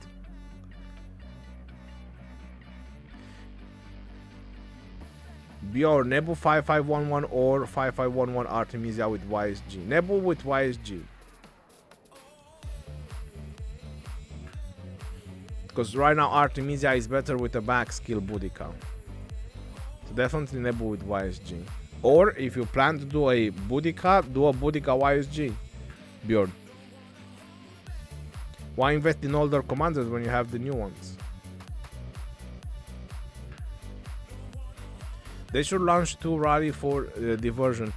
Bjorn, Nebu 5511 or 5511 Artemisia with YSG. Nebu with YSG. Because right now Artemisia is better with a back skill Boudica. So definitely Nebu with YSG. Or if you plan to do a Boudica, do a Boudica YSG. Bjorn. Why invest in older commanders when you have the new ones? They should launch 2 rally for diversion.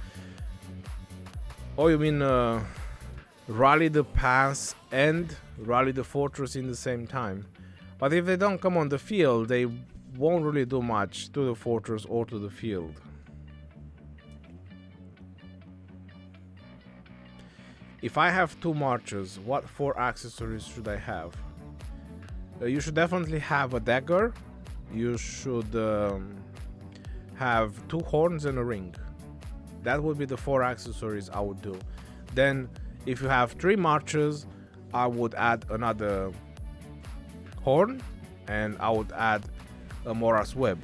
Oh, you mean rally the pass and rally the fortress in the same time? But if they don't come on the field, they won't really do much to the fortress or to the field. If I have 2 marches, what 4 accessories should I have? You should definitely have a dagger. You should have 2 horns and a ring. That would be the 4 accessories I would do. Then if you have 3 marches, I would add another horn and I would add a Mora's web.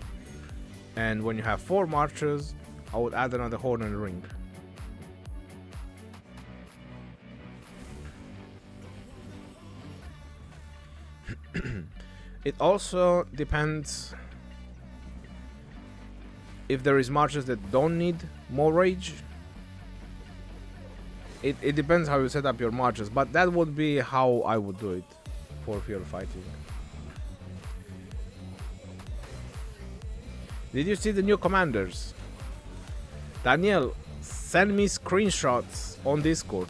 And when you have 4 marches, I would add another horn and a ring. It also depends if there is marches that don't need more rage. It depends how you set up your marches, but that would be how I would do it for field fighting. Did you see the new commanders? Daniel, send me screenshots on Discord.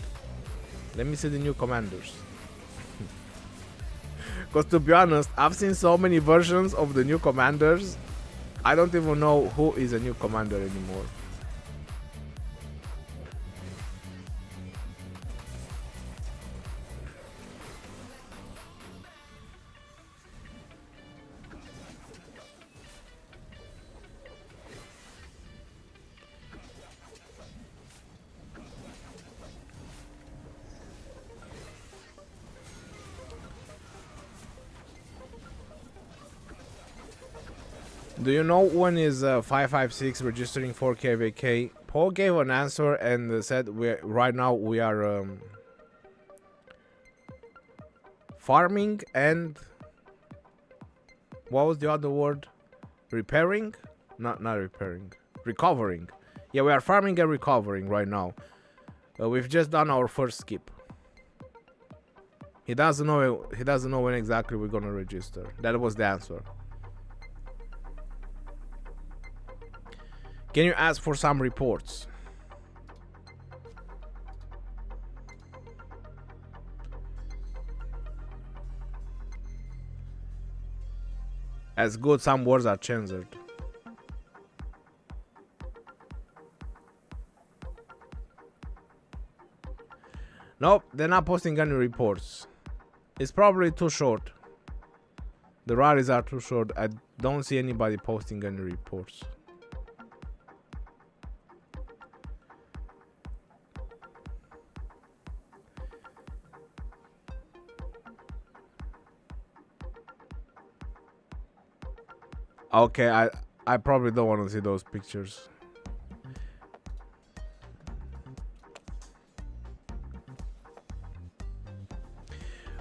Let me see the new commanders. Because to be honest, I've seen so many versions of the new commanders, I don't even know who is a new commander anymore. Do you know when is 556 registering for KVK? Paul gave an answer and said right now we are farming and what was the other word? Repairing? Not repairing. Recovering. Yeah, we are farming and recovering right now. We've just done our first skip. He doesn't know when exactly we're gonna register. That was the answer. Can you ask for some reports? As good, some words are censored. Nope, they're not posting any reports. It's probably too short. The rallies are too short. I don't see anybody posting any reports. Okay, I probably don't want to see those pictures.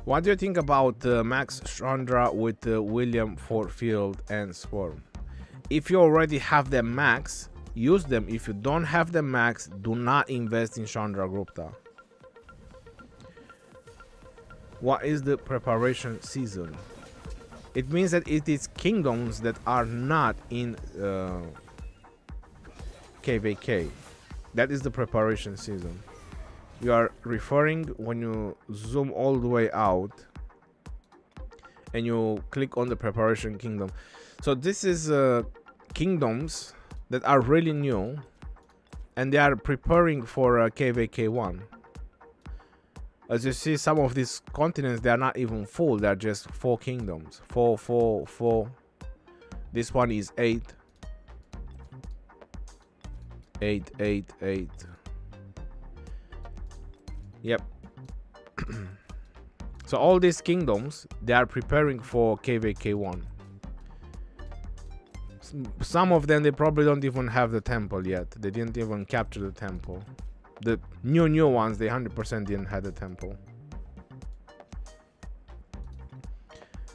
What do you think about Max Chandra with William for Field and Swarm? If you already have them max, use them. If you don't have them max, do not invest in Chandra Gupta. What is the preparation season? It means that it is kingdoms that are not in KVK. That is the preparation season. You are referring when you zoom all the way out and you click on the preparation kingdom. So this is kingdoms that are really new and they are preparing for KVK1. As you see, some of these continents, they are not even full. They are just 4 kingdoms. 4, 4, 4. This one is 8. 8, 8, 8. Yep. So all these kingdoms, they are preparing for KVK1. Some of them, they probably don't even have the temple yet. They didn't even capture the temple. The new ones, they 100% didn't have the temple.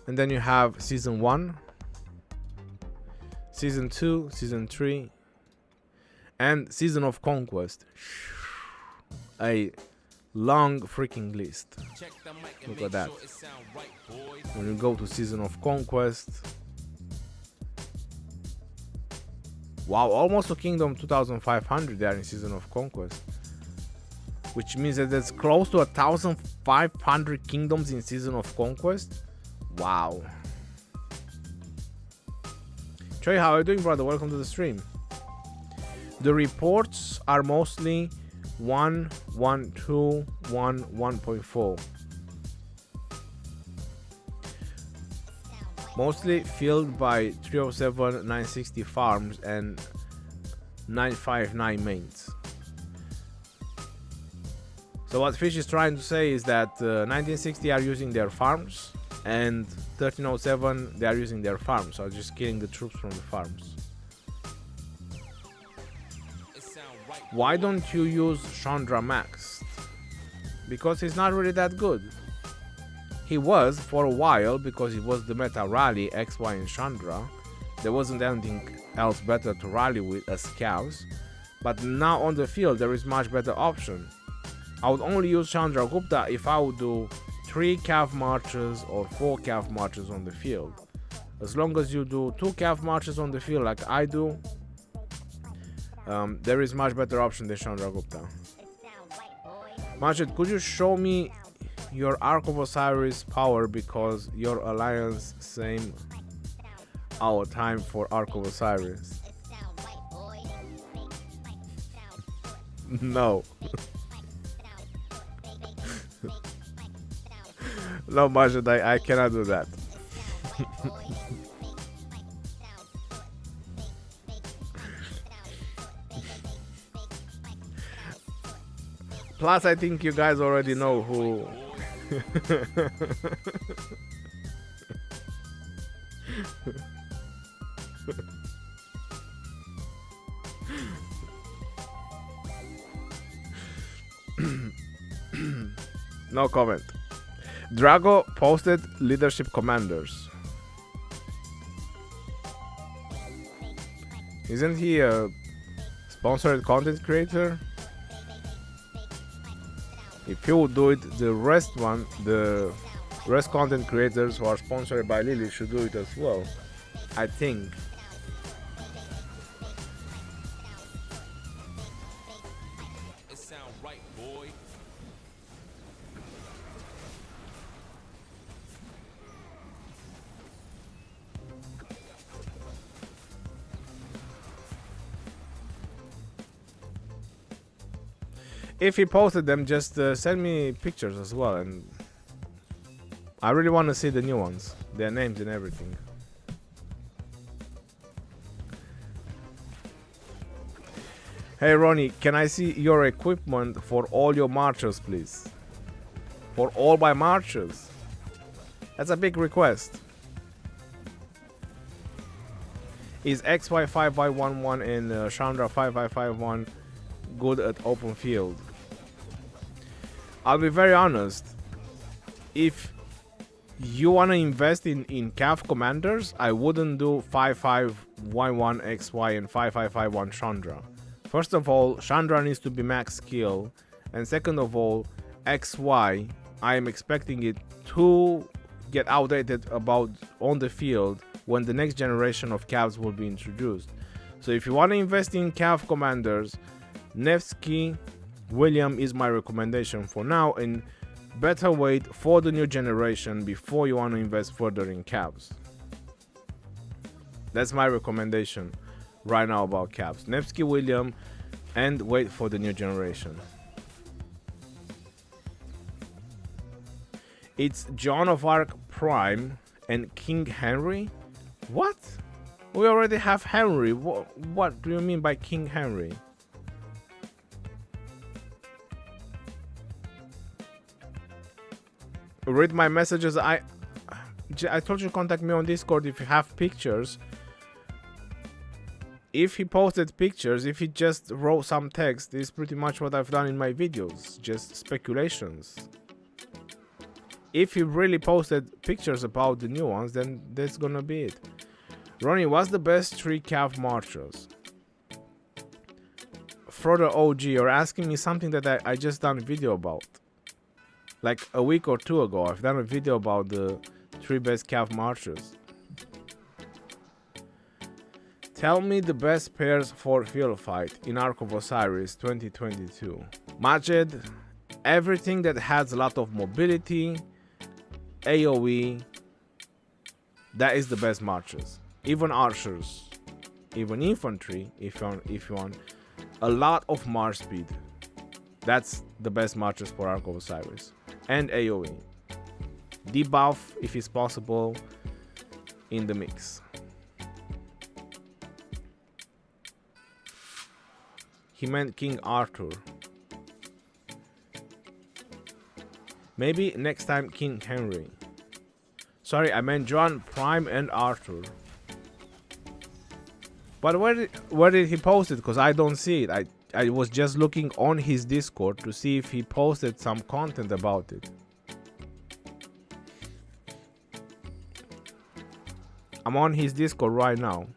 And then you have season 1, season 2, season 3, and season of conquest. A long freaking list. Look at that. When you go to season of conquest, wow, almost a kingdom 2500 there in season of conquest, which means that there's close to 1500 kingdoms in season of conquest. Wow. Troy, how are you doing, brother? Welcome to the stream. The reports are mostly 1, 1, 2, 1, 1.4. Mostly filled by 307, 960 farms and 959 mains. So what Fish is trying to say is that 1960 are using their farms and 1307 they are using their farms, so just killing the troops from the farms. Why don't you use Chandra Maxed? Because he's not really that good. He was for a while because it was the meta rally XY and Chandra. There wasn't anything else better to rally with as cows. But now on the field there is much better option. I would only use Chandra Gupta if I would do 3 calf marches or 4 calf marches on the field. As long as you do 2 calf marches on the field like I do, there is much better option than Chandra Gupta. Majid, could you show me your Ark of Osiris power, because your alliance same our time for Ark of Osiris? No. No, Majid, I cannot do that. Plus, I think you guys already know who. No comment. Drago posted leadership commanders. Isn't he a sponsored content creator? If he would do it, the rest content creators who are sponsored by Lily should do it as well, I think. It sound right, boy. If he posted them, just send me pictures as well, and I really want to see the new ones, their names and everything. Hey Ronnie, can I see your equipment for all your marchers, please? For all my marchers? That's a big request. Is XY5511 and Chandra 5551 good at open field? I'll be very honest. If you want to invest in CAF commanders, I wouldn't do 5511 XY and 5551 Chandra. First of all, Chandra needs to be max skill, and second of all, XY I am expecting it to get outdated about on the field when the next generation of Cavs will be introduced. So if you want to invest in Cav commanders, Nevsky William is my recommendation for now, and better wait for the new generation before you want to invest further in Cavs. That's my recommendation right now about Cavs. Nevsky William, and wait for the new generation. It's Joan of Arc Prime and King Henry? What? We already have Henry. What do you mean by King Henry? Read my messages. I told you to contact me on Discord if you have pictures. If he posted pictures, if he just wrote some text, this is pretty much what I've done in my videos, just speculations. If he really posted pictures about the new ones, then that's gonna be it. Ronnie, what's the best 3 Cav marchers? Frodo OG, you're asking me something that I just done a video about. Like a week or 2 ago, I've done a video about the 3 best Cav marchers. Tell me the best pairs for field fight in Ark of Osiris 2022. Majed, everything that has a lot of mobility, AoE, that is the best marchers. Even archers, even infantry, if you want a lot of march speed, that's the best marchers for Ark of Osiris. And AoE. Debuff, if it's possible, in the mix. He meant King Arthur. Maybe next time King Henry. Sorry, I meant John Prime and Arthur. But where did he post it? Because I don't see it. I was just looking on his Discord to see if he posted some content about it. I'm on his Discord right now.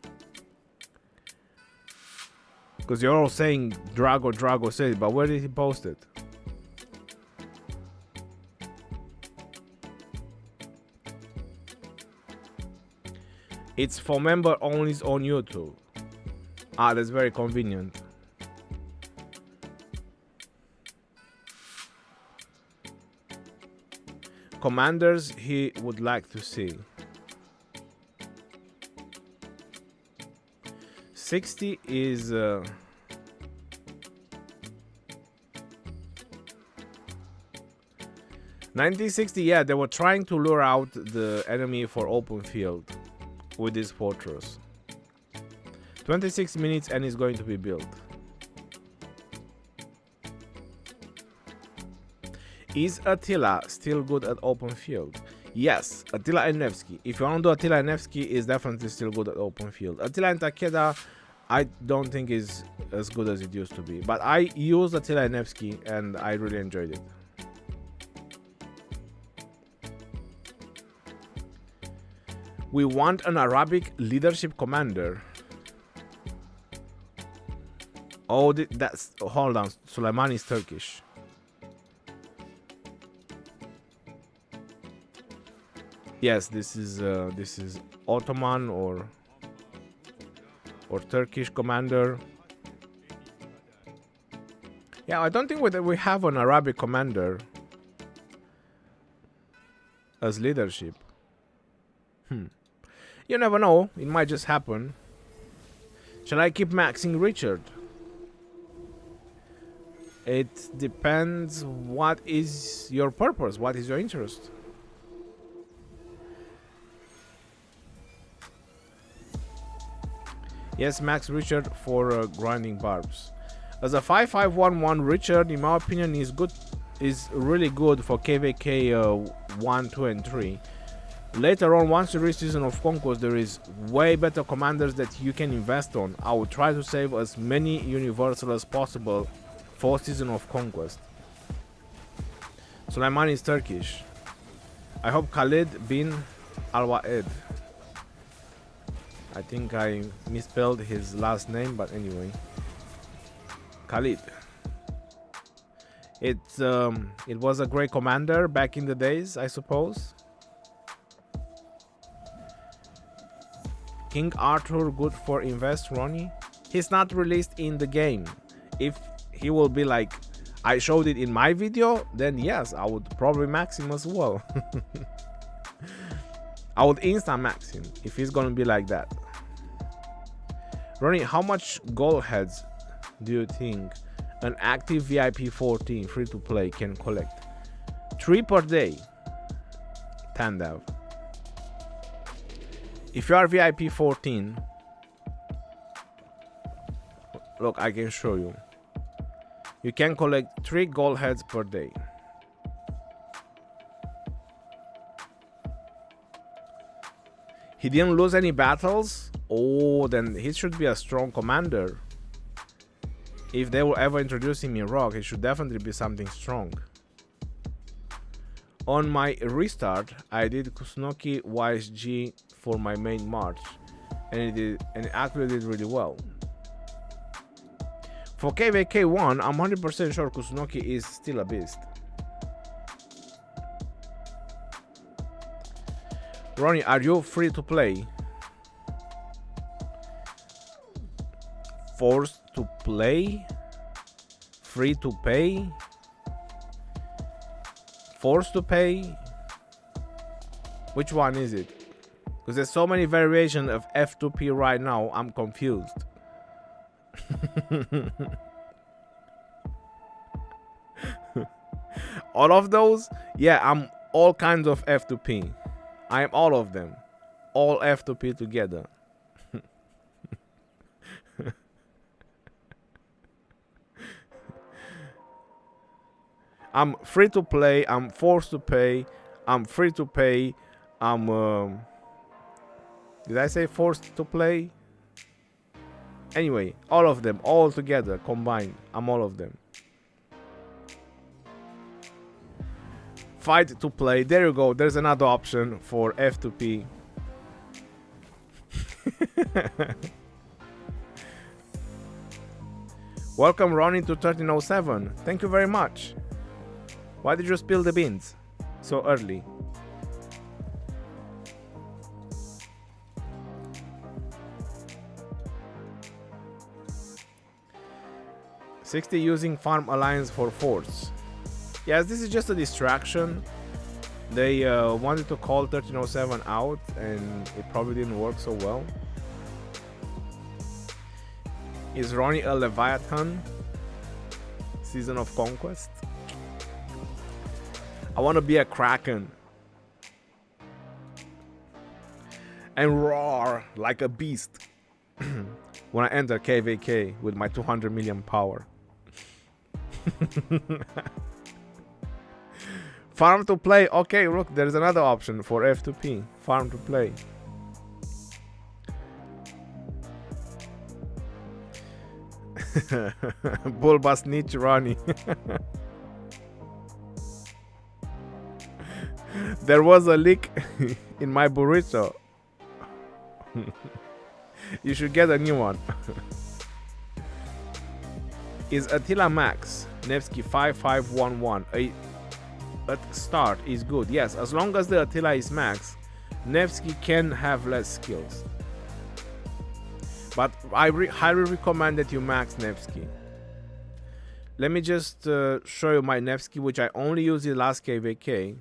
Because you're all saying Drago said it, but where did he post it? It's for member only on YouTube. Ah, that's very convenient. Commanders he would like to see. 60 is 1960. Yeah, they were trying to lure out the enemy for open field with this fortress. 26 minutes and it's going to be built. Is Attila still good at open field? Yes, Attila and Nevsky. If you want to do Attila and Nevsky, is definitely still good at open field. Attila and Takeda, I don't think is as good as it used to be. But I used Attila and Nevsky and I really enjoyed it. We want an Arabic leadership commander. Oh, that's... Hold on. Suleiman is Turkish. Yes, this is Ottoman or Turkish commander. Yeah, I don't think we have an Arabic commander as leadership. You never know, it might just happen. Shall I keep maxing Richard? It depends what is your purpose, what is your interest. Yes, max Richard for grinding barbs. As a 5511, Richard, in my opinion, is really good for KVK 1, 2, and 3. Later on, once you reach Season of Conquest, there is way better commanders that you can invest on. I will try to save as many universal as possible for Season of Conquest. Suleiman is Turkish. I hope Khalid bin Al-Waed. I think I misspelled his last name, but anyway. Khalid. It was a great commander back in the days, I suppose. King Arthur, good for invest, Ronnie. He's not released in the game. If he will be like I showed it in my video, then yes, I would probably max him as well. I would insta max him if he's gonna be like that. Ronnie, how much gold heads do you think an active VIP 14 free to play can collect? 3 per day. Tandav. If you are VIP 14, look, I can show you. You can collect 3 gold heads per day. He didn't lose any battles? Oh, then he should be a strong commander. If they will ever introduce him in Rock, it should definitely be something strong. On my restart, I did Kusunoki Wise G for my main march, and it actually did really well. For KVK1, I'm 100% sure Kusunoki is still a beast. Ronnie, are you free to play? Forced to play? Free to pay? Forced to pay? Which one is it? Because there's so many variations of F2P right now, I'm confused. All of those? Yeah, I'm all kinds of F2P. I am all of them. All F2P together. I'm free to play, I'm forced to pay, I'm free to pay, I'm did I say forced to play? Anyway, all of them, all together, combined, I'm all of them. Fight to play, there you go, there's another option for F2P. Welcome Ronnie to 1307, thank you very much. Why did you spill the beans so early? $60 using Farm Alliance for forts. Yes, this is just a distraction. They wanted to call 1307 out and it probably didn't work so well. Is Ronnie a Leviathan? Season of Conquest? I want to be a Kraken and roar like a beast when I enter KVK with my 200 million power. Farm to play. Okay, look, there's another option for F2P. Farm to play. Bulbas Nietzsche Ronnie. There was a leak in my burrito. You should get a new one. Is Attila max? Nevsky 5511. At start is good. Yes, as long as the Attila is max, Nevsky can have less skills. But I highly recommend that you max Nevsky. Let me just show you my Nevsky, which I only used in last KVK.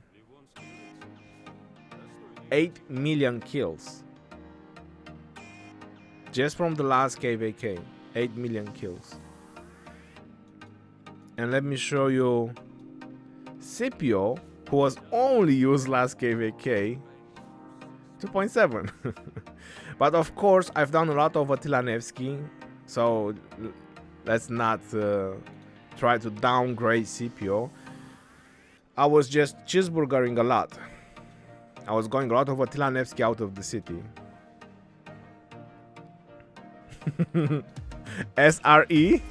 8 million kills. Just from the last KVK. 8 million kills. And let me show you Scipio, who was only used last KVK. 2.7. But of course, I've done a lot of Attila Nevsky. So let's not try to downgrade Scipio. I was just cheeseburgering a lot. I was going a lot of Attila Nevsky out of the city. SRE?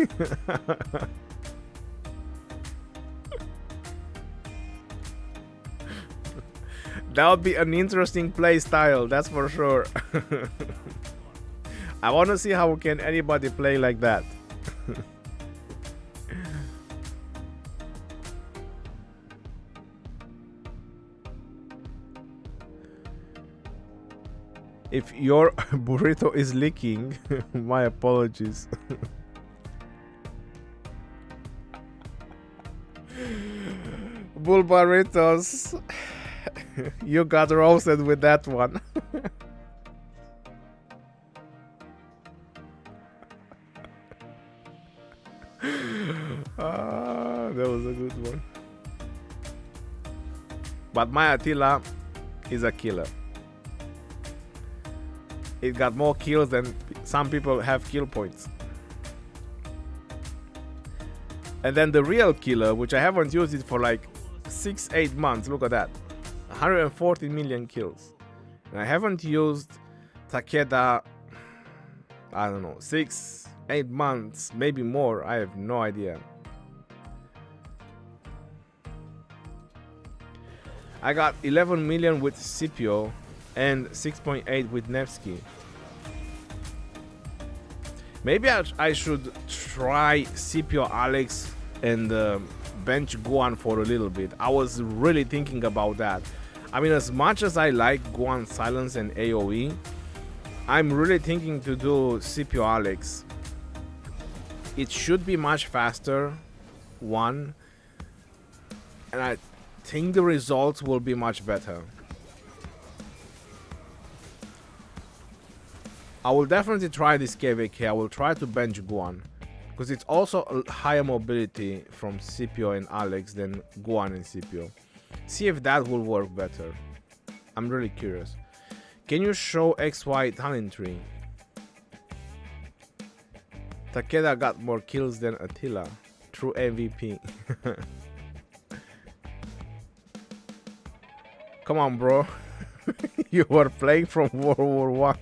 That would be an interesting play style, that's for sure. I want to see how can anybody play like that. If your burrito is leaking, my apologies. Bull burritos, you got roasted with that one. That was a good one. But my Attila is a killer. It got more kills than some people have kill points. And then the real killer, which I haven't used it for like 6-8 months, look at that, 140 million kills. And I haven't used Takeda, I don't know, 6-8 months, maybe more, I have no idea. I got 11 million with Scipio and 6.8 with Nevsky. Maybe I should try Scipio Alex and bench Guan for a little bit. I was really thinking about that. I mean, as much as I like Guan Silence and AoE, I'm really thinking to do Scipio Alex. It should be much faster, one, and I think the results will be much better. I will definitely try this KVK. I will try to bench Guan, because it's also a higher mobility from Scipio and Alex than Guan and Scipio. See if that will work better. I'm really curious. Can you show XY talent tree? Takeda got more kills than Attila. True MVP. Come on, bro. You were playing from World War One.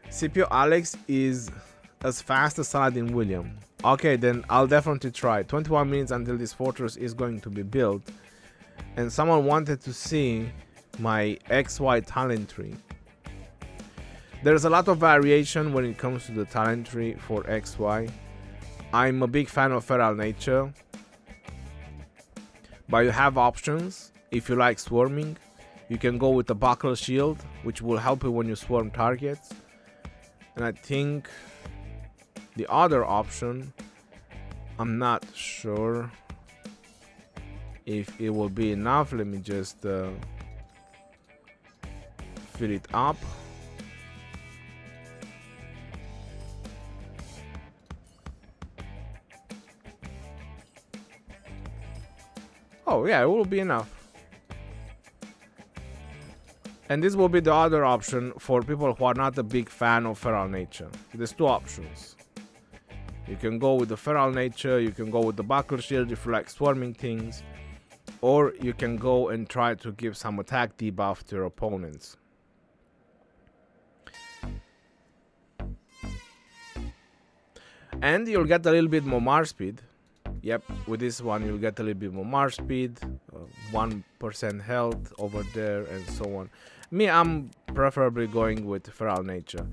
Scipio Alex is as fast as Saladin William. Okay, then I'll definitely try. 21 minutes until this fortress is going to be built. And someone wanted to see my XY talent tree. There's a lot of variation when it comes to the talent tree for XY. I'm a big fan of Feral Nature, but you have options. If you like swarming, you can go with the Buckle Shield, which will help you when you swarm targets. And I think the other option, I'm not sure if it will be enough. Let me just fill it up. Oh yeah, it will be enough. And this will be the other option for people who are not a big fan of Feral Nature. There's two options. You can go with the Feral Nature, you can go with the Buckle Shield if you like swarming things, or you can go and try to give some attack debuff to your opponents. And you'll get a little bit more Mars speed. Yep, with this one you'll get a little bit more Mars speed, 1% health over there, and so on. Me, I'm preferably going with Feral Nature.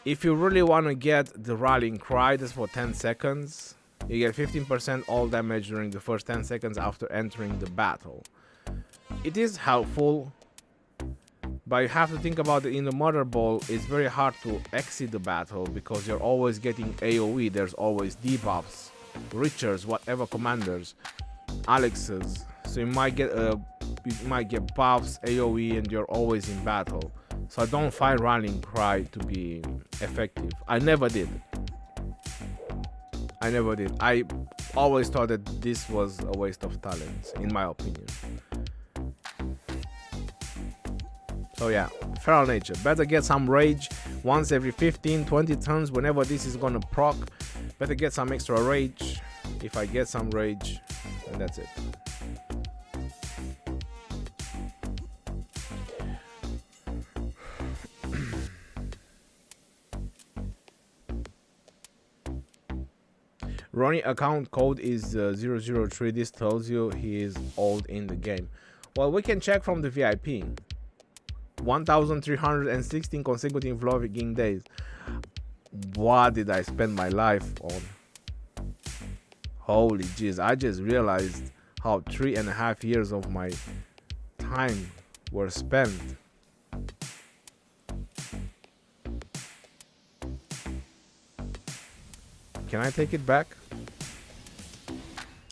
If you really want to get the Rallying Cry, that's for 10 seconds. You get 15% all damage during the first 10 seconds after entering the battle. It is helpful, but you have to think about it. In the Mother Ball, it's very hard to exit the battle because you're always getting AoE. There's always debuffs, Richards, whatever commanders, Alex's. So you might get buffs, AoE, and you're always in battle. So I don't find Rallying Cry to be effective. I never did. I always thought that this was a waste of talents, in my opinion. So yeah, Feral Nature. Better get some rage once every 15-20 turns whenever this is gonna proc. Better get some extra rage. If I get some rage, and that's it. Ronnie account code is 003. This tells you he is old in the game. Well, we can check from the VIP. 1,316 consecutive vlogging days. What did I spend my life on? Holy jeez, I just realized how 3.5 years of my time were spent. Can I take it back?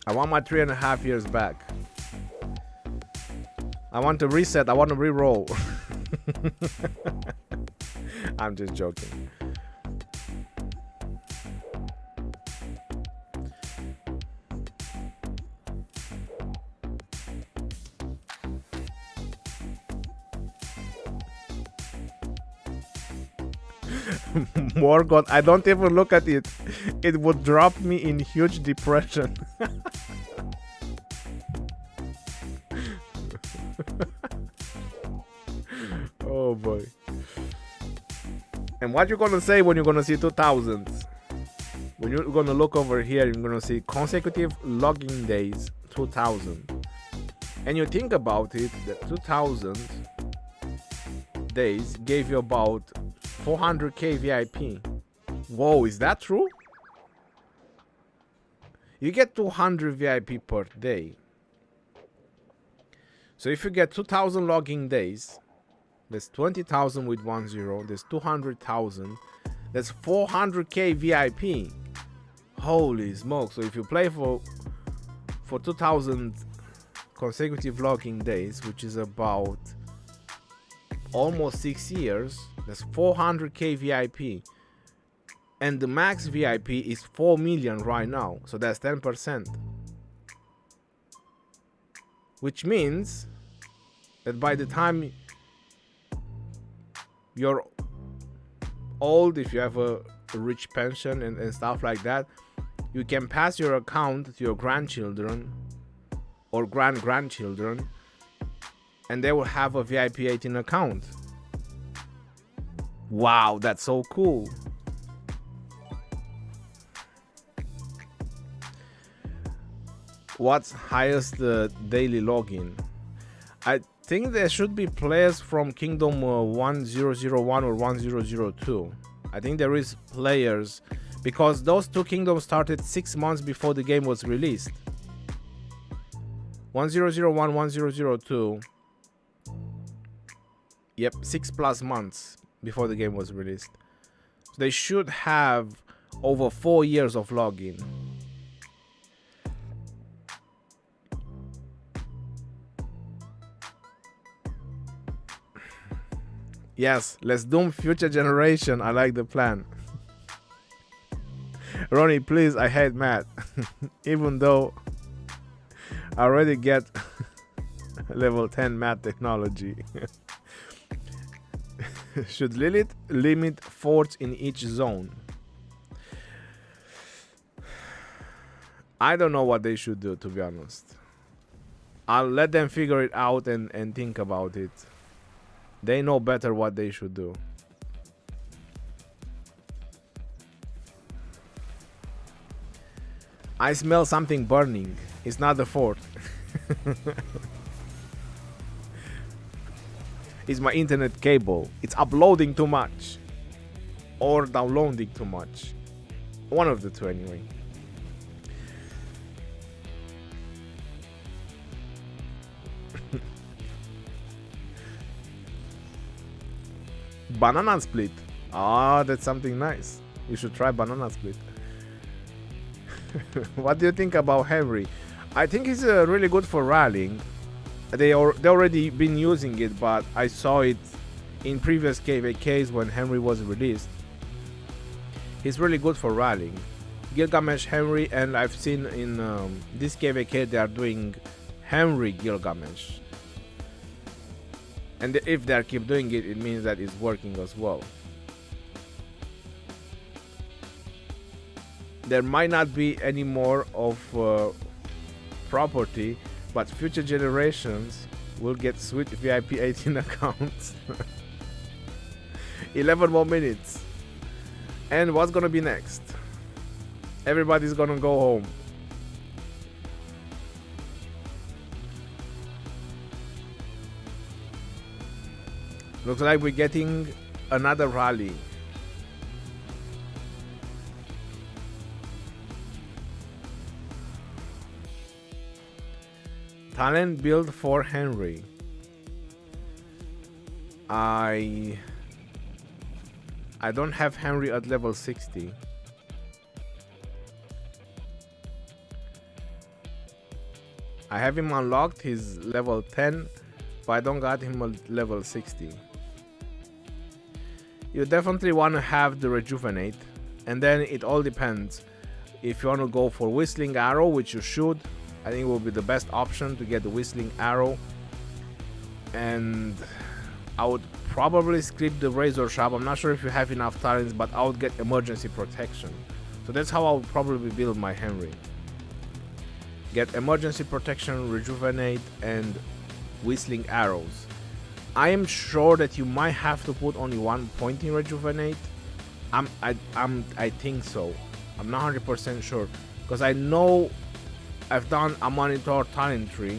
I want my 3.5 years back. I want to reset. I want to re-roll. I'm just joking. Morgoth, I don't even look at it. It would drop me in huge depression. Oh boy. And what you're gonna say when you're gonna see 2000s? When you're gonna look over here, you're gonna see consecutive logging days 2000. And you think about it, that 2000 days gave you about 400k VIP. Whoa, is that true? You get 200 VIP per day. So if you get 2000 logging days, that's 20,000 with 10, there's 200,000, that's 400k VIP. Holy smoke. So if you play for 2000 consecutive logging days, which is about almost 6 years, that's 400k VIP. And the max VIP is 4 million right now, so that's 10%. Which means that by the time you're old, if you have a rich pension and stuff like that, you can pass your account to your grandchildren or grandchildren, and they will have a VIP 18 account. Wow, that's so cool. What's highest daily login? I think there should be players from Kingdom 1001 or 1002. I think there is players, because those two kingdoms started 6 months before the game was released. 1001, 1002. Yep, 6+ months before the game was released. So they should have over 4 years of login. Yes, let's doom future generation. I like the plan. Ronnie, please, I hate math. Even though I already get level 10 math technology. Should Lilith limit forts in each zone? I don't know what they should do, to be honest. I'll let them figure it out and think about it. They know better what they should do. I smell something burning. It's not the fort. It's my internet cable. It's uploading too much. Or downloading too much. One of the two anyway. Banana split. Ah, that's something nice. You should try banana split. What do you think about Henry? I think he's really good for rallying. They already been using it, but I saw it in previous KVKs when Henry was released. He's really good for rallying. Gilgamesh Henry, and I've seen in this KVK they are doing Henry Gilgamesh. And if they keep doing it, it means that it's working as well. There might not be any more of property, but future generations will get sweet VIP 18 accounts. 11 more minutes. And what's gonna be next? Everybody's gonna go home. Looks like we're getting another rally. Talent build for Henry. I don't have Henry at level 60. I have him unlocked, he's level 10, but I don't got him at level 60. You definitely want to have the rejuvenate, and then it all depends. If you want to go for whistling arrow, which you should, I think it will be the best option to get the whistling arrow. And I would probably skip the razor sharp. I'm not sure if you have enough talents, but I would get emergency protection. So that's how I would probably build my Henry. Get emergency protection, rejuvenate, and whistling arrows. I am sure that you might have to put only 1 point in rejuvenate. I think so. I'm not 100% sure, because I know I've done a monitor talent tree,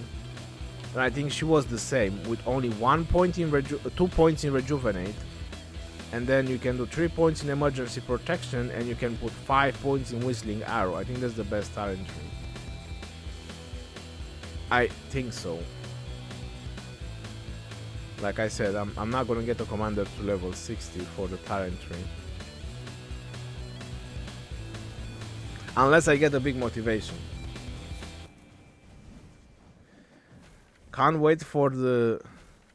and I think she was the same, with only 1 point in 2 points in rejuvenate, and then you can do 3 points in emergency protection, and you can put 5 points in whistling arrow. I think that's the best talent tree. I think so. Like I said, I'm not gonna get a commander to level 60 for the talent tree, unless I get a big motivation. Can't wait for the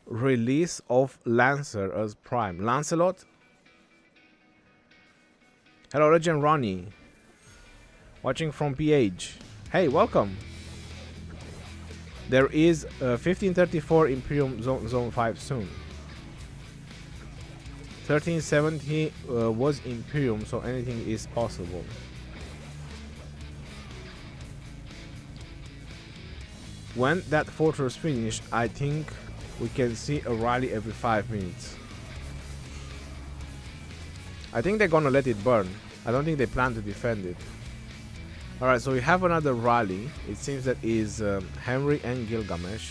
release of Lancer as Prime. Lancelot? Hello, Legend Ronnie. Watching from PH. Hey, welcome. There is 1534 Imperium Zone 5 soon. 1370 was Imperium, so anything is possible. When that fortress finish, I think we can see a rally every 5 minutes. I think they're gonna let it burn. I don't think they plan to defend it. Alright, so we have another rally. It seems that is Henry and Gilgamesh.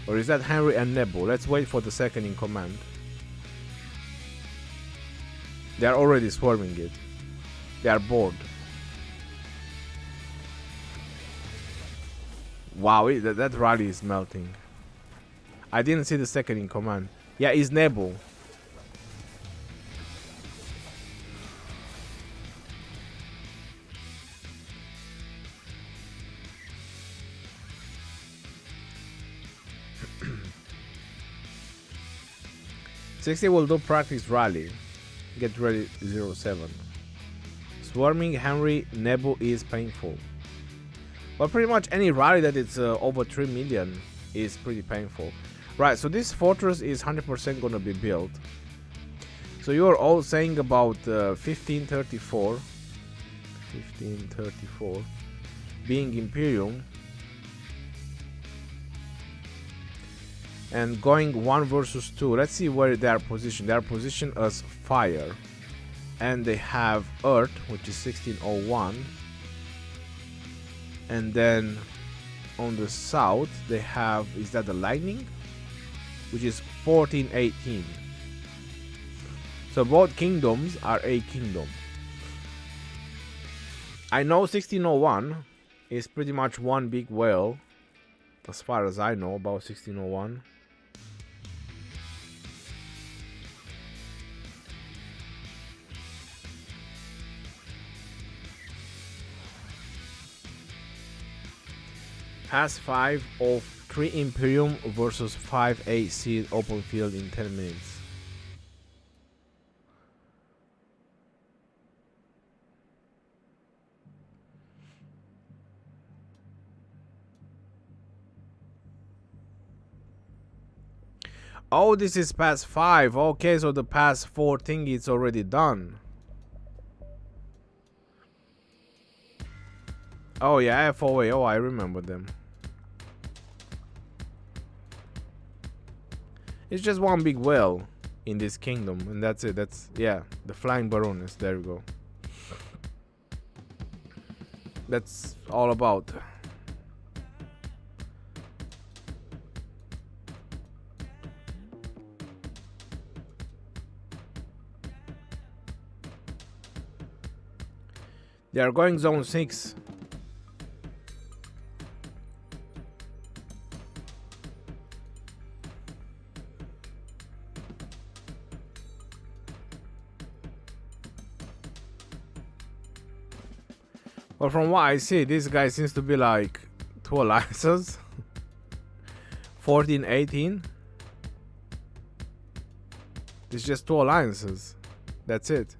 Or is that Henry and Nebo? Let's wait for the second in command. They are already swarming it. They are bored. Wow, that rally is melting. I didn't see the second in command. Yeah, it's Nebo. '60 will do practice rally. Get ready 07. Swarming Henry Nebo is painful. But pretty much any rally that it's over 3 million is pretty painful. Right, so this fortress is 100% gonna be built. So you are all saying about 1534 being Imperium and going 1 versus 2. Let's see where they are positioned. They are positioned as fire, and they have earth, which is 1601, and then on the south they have, is that the lightning, which is 1418. So both kingdoms are a kingdom. I know 1601 is pretty much one big whale, as far as I know about 1601. Pass 5 of 3 Imperium versus 5 AC open field in 10 minutes. Oh, this is pass 5. Okay, so the pass 4 thing is already done. Oh yeah, FOA. Oh, I remember them. It's just one big whale in this kingdom, and that's it. That's, yeah, the Flying Baroness. There we go. That's all about. They are going zone 6. Well, from what I see, this guy seems to be like 2 alliances. 14, 18. It's just 2 alliances. That's it.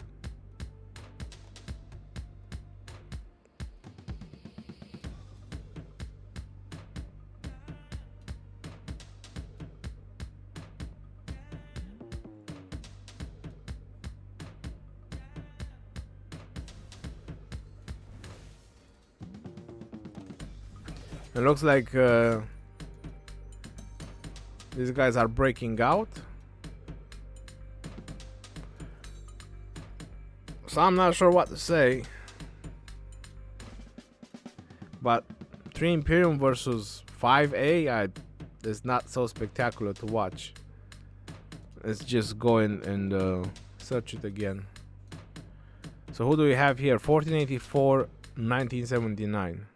It looks like these guys are breaking out. So I'm not sure what to say. But 3 Imperium versus 5A, it's not so spectacular to watch. Let's just go in and search it again. So who do we have here? 1484, 1979.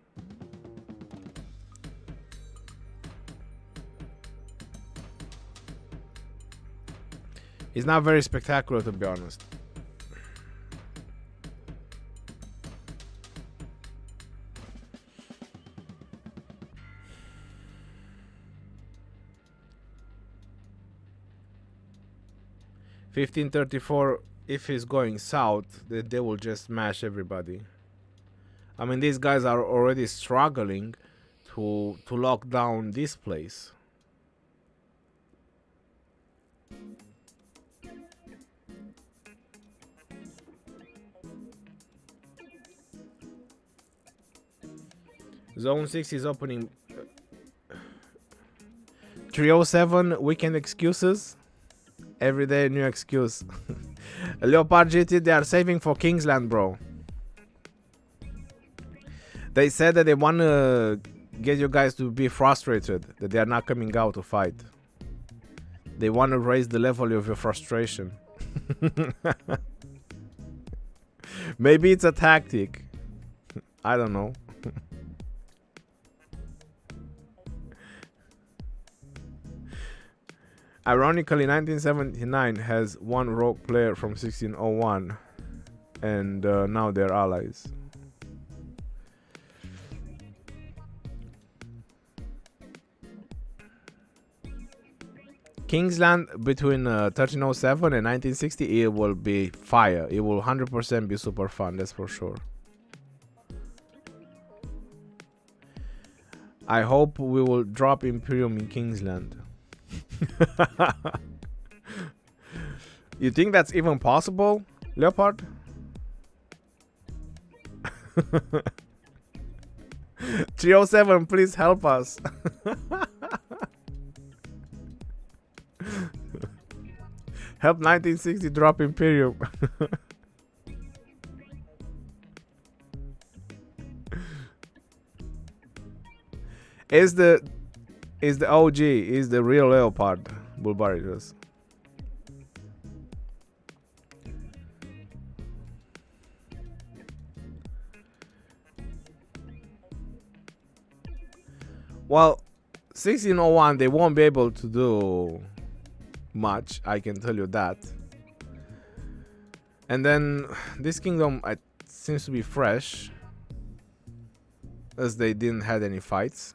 It's not very spectacular, to be honest. $15.34. If he's going south, they will just smash everybody. I mean, these guys are already struggling to lock down this place. Zone 6 is opening. 307 weekend excuses. Every day new excuse. Leopard GT, they are saving for Kingsland, bro. They said that they want to get you guys to be frustrated, that they are not coming out to fight. They want to raise the level of your frustration. Maybe it's a tactic. I don't know. Ironically, 1979 has 1 rogue player from 1601, and now they're allies. Kingsland between 1307 and 1960, it will be fire. It will 100% be super fun, that's for sure. I hope we will drop Imperium in Kingsland. You think that's even possible, Leopard? $307, please help us. Help 1960 drop Imperium. Is the OG, is the real Leopard Bulbarius. Well, 1601, they won't be able to do much, I can tell you that. And then this kingdom seems to be fresh, as they didn't had any fights,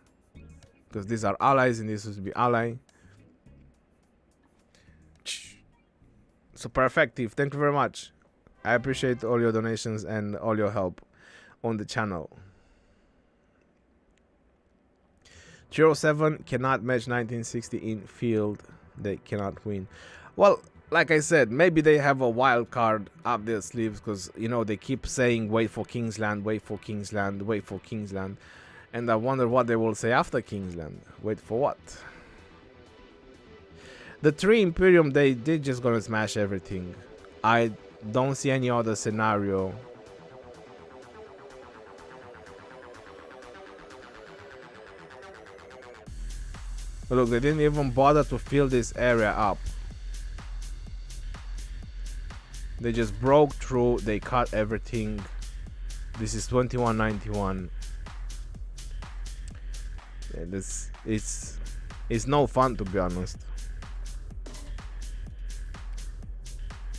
because these are allies and this would be ally. Super effective. Thank you very much. I appreciate all your donations and all your help on the channel. 307 cannot match 1960 in field. They cannot win. Well, like I said, maybe they have a wild card up their sleeves, because, you know, they keep saying wait for Kingsland, wait for Kingsland, wait for Kingsland. And I wonder what they will say after Kingsland. Wait for what? The 3 Imperium, they just gonna smash everything. I don't see any other scenario. But look, they didn't even bother to fill this area up. They just broke through, they cut everything. This is 2191. Yeah, this it's no fun, to be honest.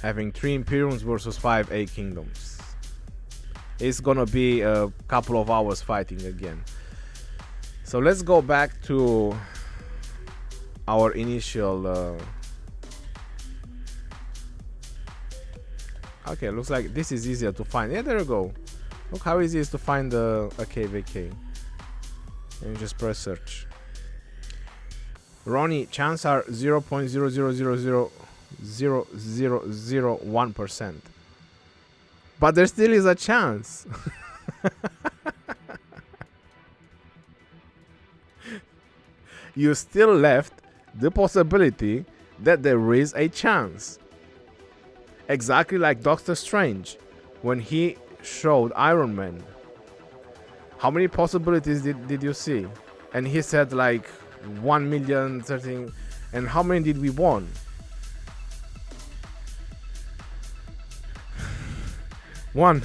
Having 3 Imperiums versus 5 A Kingdoms. it's gonna be a couple of hours fighting again. So let's go back to our initial okay, looks like this is easier to find. Yeah, there you go. Look how easy it is to find a KVK. And you just press search. Ronnie, chance are 0.0000001%. But there still is a chance. You still left the possibility that there is a chance. Exactly like Doctor Strange when he showed Iron Man. How many possibilities did you see? And he said like 1,000,013. And how many did we won? One.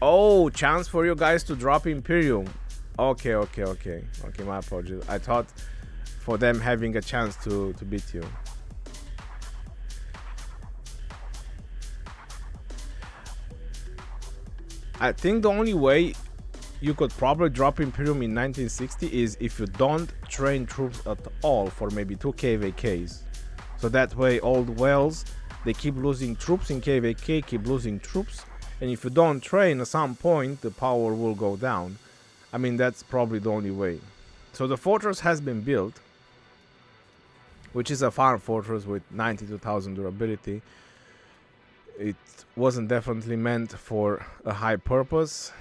Oh, chance for you guys to drop Imperium. Okay, my apologies. I thought for them having a chance to beat you. I think the only way you could probably drop Imperium in 1960 is if you don't train troops at all for maybe 2 KVKs. So that way old Wales, they keep losing troops in KVK, keep losing troops, and if you don't train, at some point the power will go down. I mean, that's probably the only way. So the fortress has been built, which is a farm fortress with 92,000 durability. It wasn't definitely meant for a high purpose.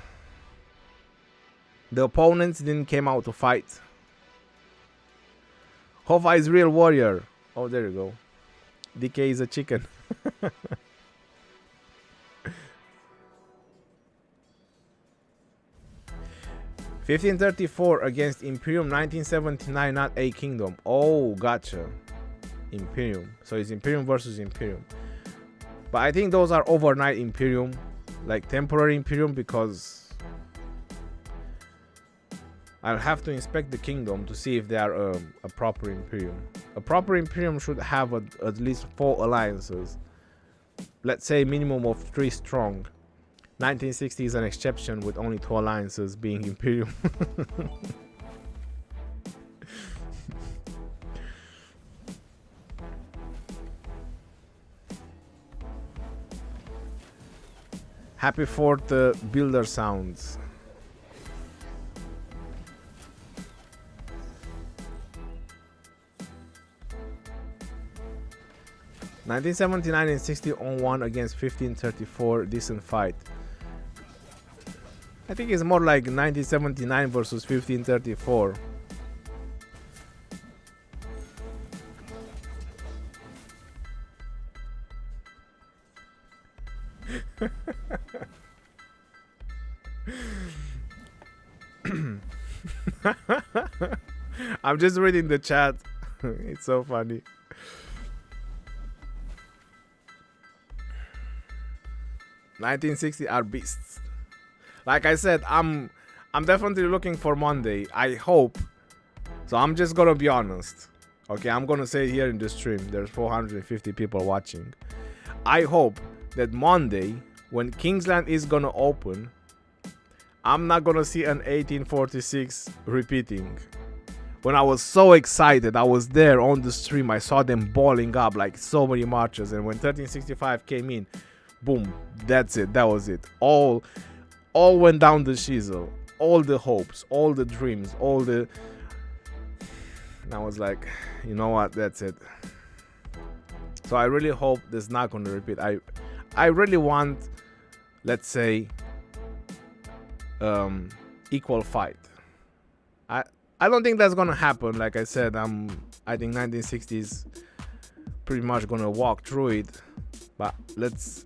The opponents didn't came out to fight. Hova is real warrior. Oh, there you go. DK is a chicken. 1534 against Imperium, 1979, not a kingdom. Oh, gotcha. Imperium. So it's Imperium versus Imperium. But I think those are overnight Imperium, like temporary Imperium, because I'll have to inspect the kingdom to see if they are a proper Imperium. A proper Imperium should have at least 4 alliances. Let's say minimum of 3 strong. 1960 is an exception with only 2 alliances being Imperium. Happy 4th builder sounds. (1979) and 60 on 1 against 1534. Decent fight. I think it's more like 1979 versus 1534. I'm just reading the chat. It's so funny. (1960) are beasts. Like I said, I'm definitely looking for Monday. I hope. So I'm just gonna be honest. Okay, I'm gonna say it here in the stream. There's 450 people watching. I hope that Monday, when Kingsland is gonna open, I'm not gonna see an 1846 repeating. When I was so excited, I was there on the stream. I saw them balling up like so many marches, and when 1365 came in, boom, that's it. That was it. All went down the chisel. All the hopes, all the dreams, all the... And I was like, you know what? That's it. So I really hope this is not going to repeat. I really want, let's say, equal fight. I don't think that's going to happen. Like I said, I think 1960s pretty much going to walk through it. But let's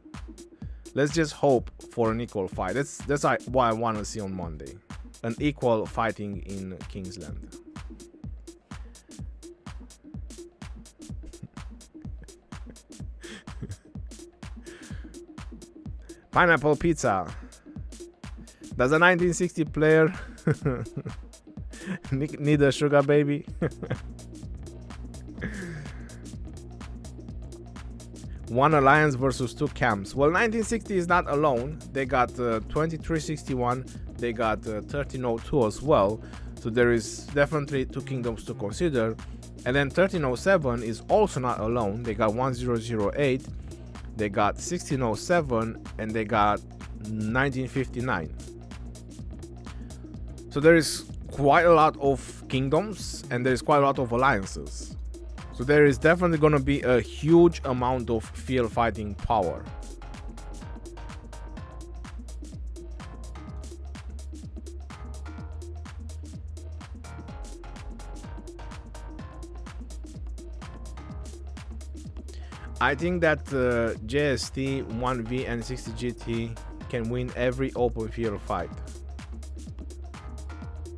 just hope for an equal fight. That's what I want to see on Monday. An equal fighting in Kingsland. Pineapple pizza. Does a 1960 player Need a sugar baby. One alliance versus two camps. Well, 1960 is not alone. They got 2361. They got 1302 as well. So there is definitely two kingdoms to consider. And then 1307 is also not alone. They got 1008. They got 1607, and they got 1959. So there is quite a lot of kingdoms, and there is quite a lot of alliances. So there is definitely going to be a huge amount of field fighting power. I think that JST, 1V and 60GT can win every open field fight.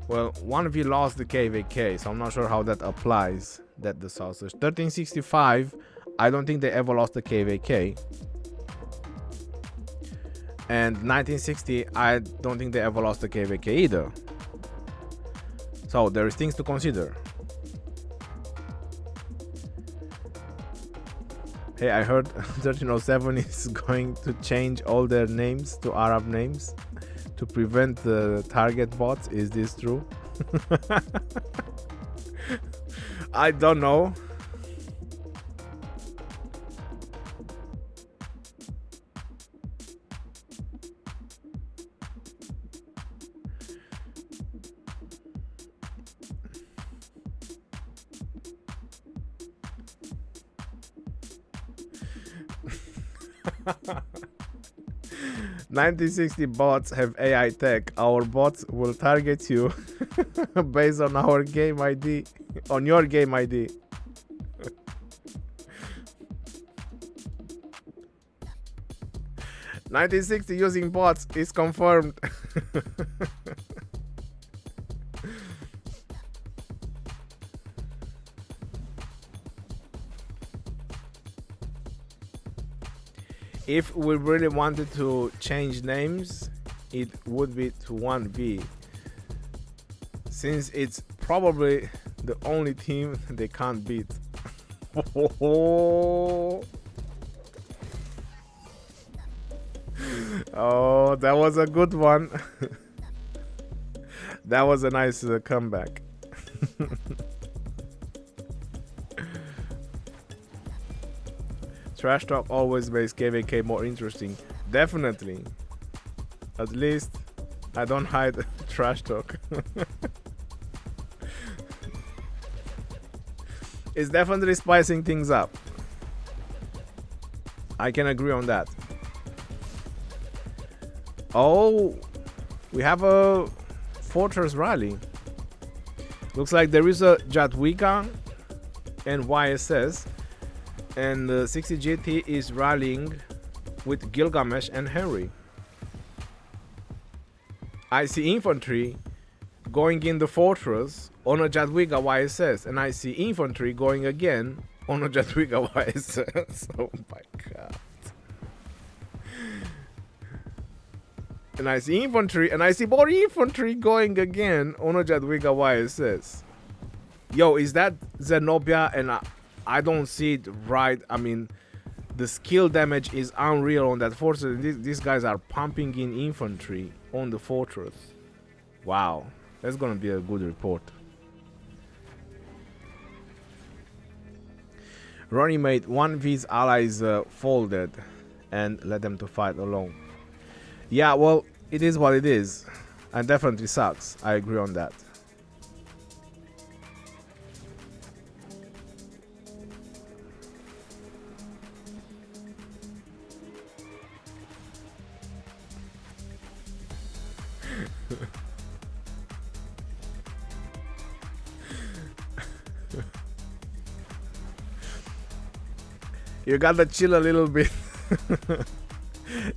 Well, 1V lost the KVK, so I'm not sure how that applies. That the sausage. 1365, I don't think they ever lost the KVK. And 1960, I don't think they ever lost the KVK either. So there is things to consider. Hey, I heard 1307 is going to change all their names to Arab names to prevent the target bots. Is this true? I don't know. "1960 bots have AI tech. Our bots will target you based on our game ID, on your game ID." "1960 using bots is confirmed." If we really wanted to change names, it would be to 1V, since it's probably the only team they can't beat. Oh, that was a good one. That was a nice comeback. Trash talk always makes KVK more interesting. Definitely. At least I don't hide trash talk. It's definitely spicing things up. I can agree on that. Oh, we have a Fortress rally. Looks like there is a Jadwiga and YSS. And 60GT is rallying with Gilgamesh and Henry. I see infantry going in the fortress on a Jadwiga YSS, and I see infantry going again on a Jadwiga YSS. Oh my god. And I see infantry, and I see more infantry going again on a Jadwiga YSS. Yo, is that Zenobia? And I don't see it right. I mean, the skill damage is unreal on that fortress. These guys are pumping in infantry on the fortress. Wow, that's gonna be a good report. Ronnie made 1V's allies folded and let them to fight alone. Yeah, well, it is what it is, and definitely sucks. I agree on that. You gotta chill a little bit.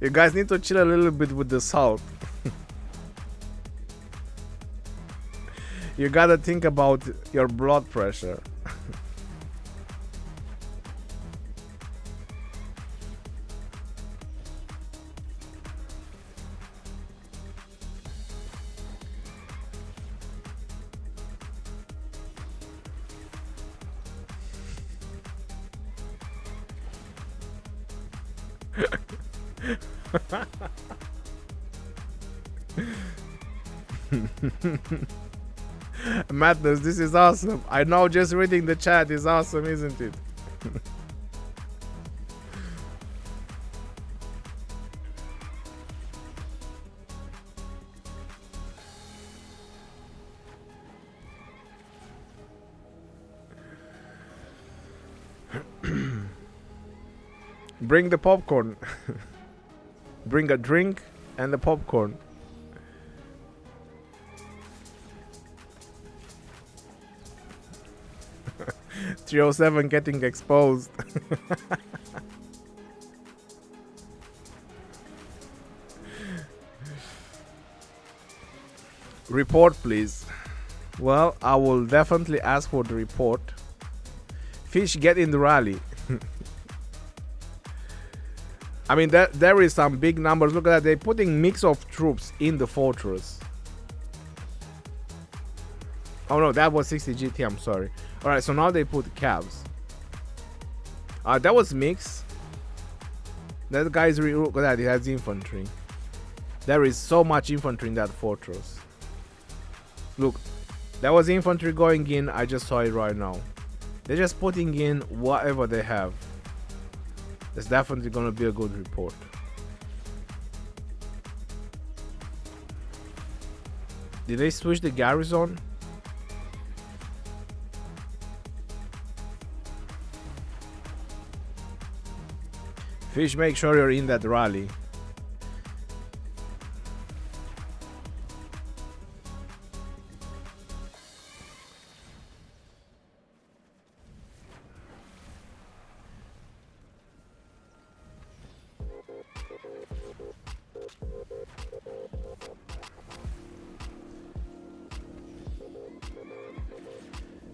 You guys need to chill a little bit with the salt. You gotta think about your blood pressure. Madness, this is awesome. I know just reading the chat is awesome, isn't it? Bring the popcorn. Bring a drink and the popcorn. .307 getting exposed. Report, please. Well, I will definitely ask for the report. Fish, get in the rally. I mean, there is some big numbers. Look at that. They're putting mix of troops in the fortress. Oh no, that was 60 GT. I'm sorry. All right, so now they put cabs. That was mix. That guy's look at that. He has infantry. There is so much infantry in that fortress. Look, that was infantry going in. I just saw it right now. They're just putting in whatever they have. It's definitely gonna be a good report. Did they switch the garrison? Fish, make sure you're in that rally.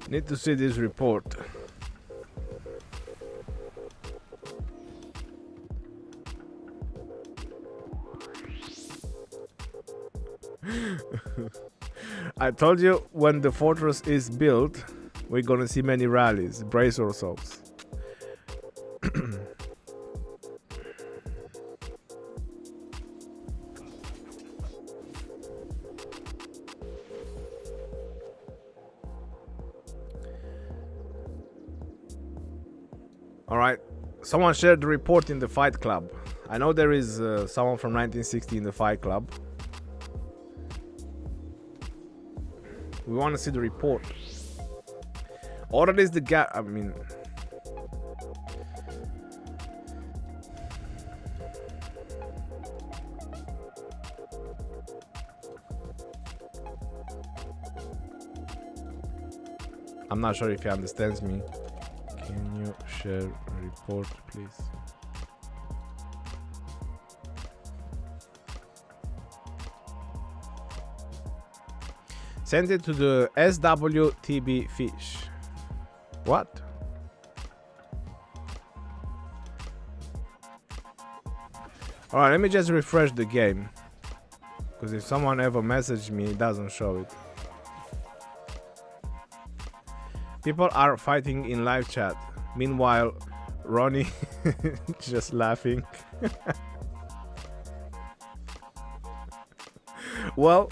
Need to see this report. I told you, when the fortress is built, we're gonna see many rallies. Brace ourselves. Alright, someone shared the report in the Fight Club. I know there is someone from 1960 in the Fight Club. We want to see the report. Or that is the gap. I mean, I'm not sure if he understands me. Can you share a report, please? Send it to the SWTB Fish. What? Alright, let me just refresh the game. Because if someone ever messaged me, it doesn't show it. People are fighting in live chat. Meanwhile, Ronnie just laughing. Well,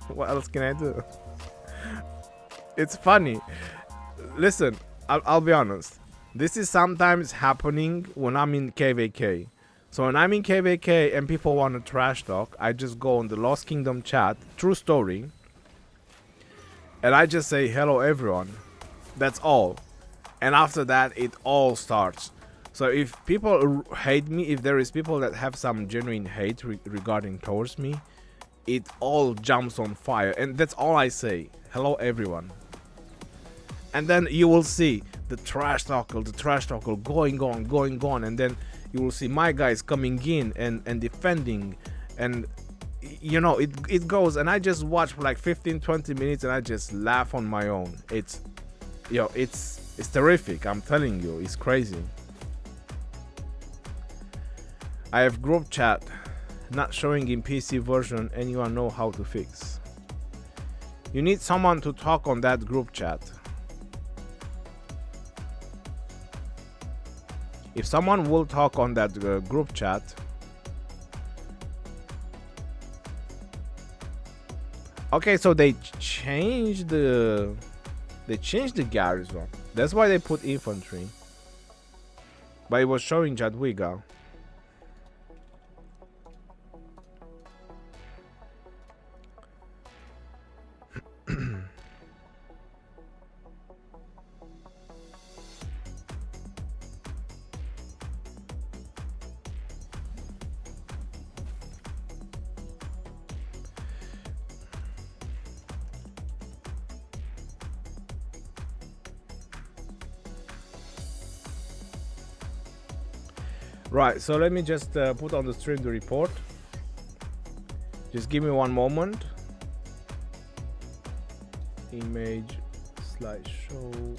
what else can I do? It's funny. Listen, I'll be honest. This is sometimes happening when I'm in KVK. So when I'm in KVK and people want to trash talk, I just go on the Lost Kingdom chat, true story, and I just say hello everyone. That's all. And after that, it all starts. So if people hate me, if there is people that have some genuine hate regarding towards me, it all jumps on fire. And that's all I say. Hello everyone. And then you will see the trash talk going on. And then you will see my guys coming in and defending. And you know, it goes. And I just watch for like 15-20 minutes and I just laugh on my own. It's, you know, it's terrific. I'm telling you, it's crazy. I have group chat not showing in PC version. Anyone know how to fix? You need someone to talk on that group chat. If someone will talk on that group chat. Okay, so they changed the garrison. That's why they put infantry. But it was showing Jadwiga. Right, so let me just put on the stream the report. Just give me one moment. Image, slideshow.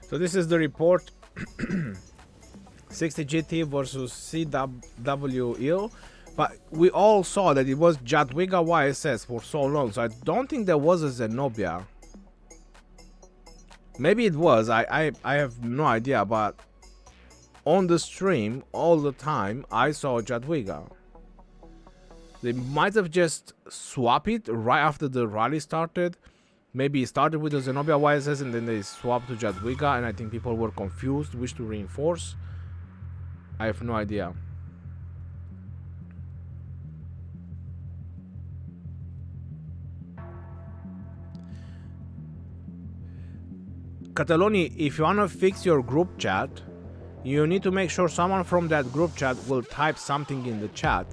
So this is the report. 60 GT versus CWL, but we all saw that it was Jadwiga YSS for so long, so I don't think there was a Zenobia. Maybe it was, I have no idea, but on the stream all the time I saw Jadwiga. They might have just swapped it right after the rally started. Maybe it started with the Zenobia YSS and then they swapped to Jadwiga, and I think people were confused which to reinforce. I have no idea. Cataloni, if you wanna fix your group chat, you need to make sure someone from that group chat will type something in the chat.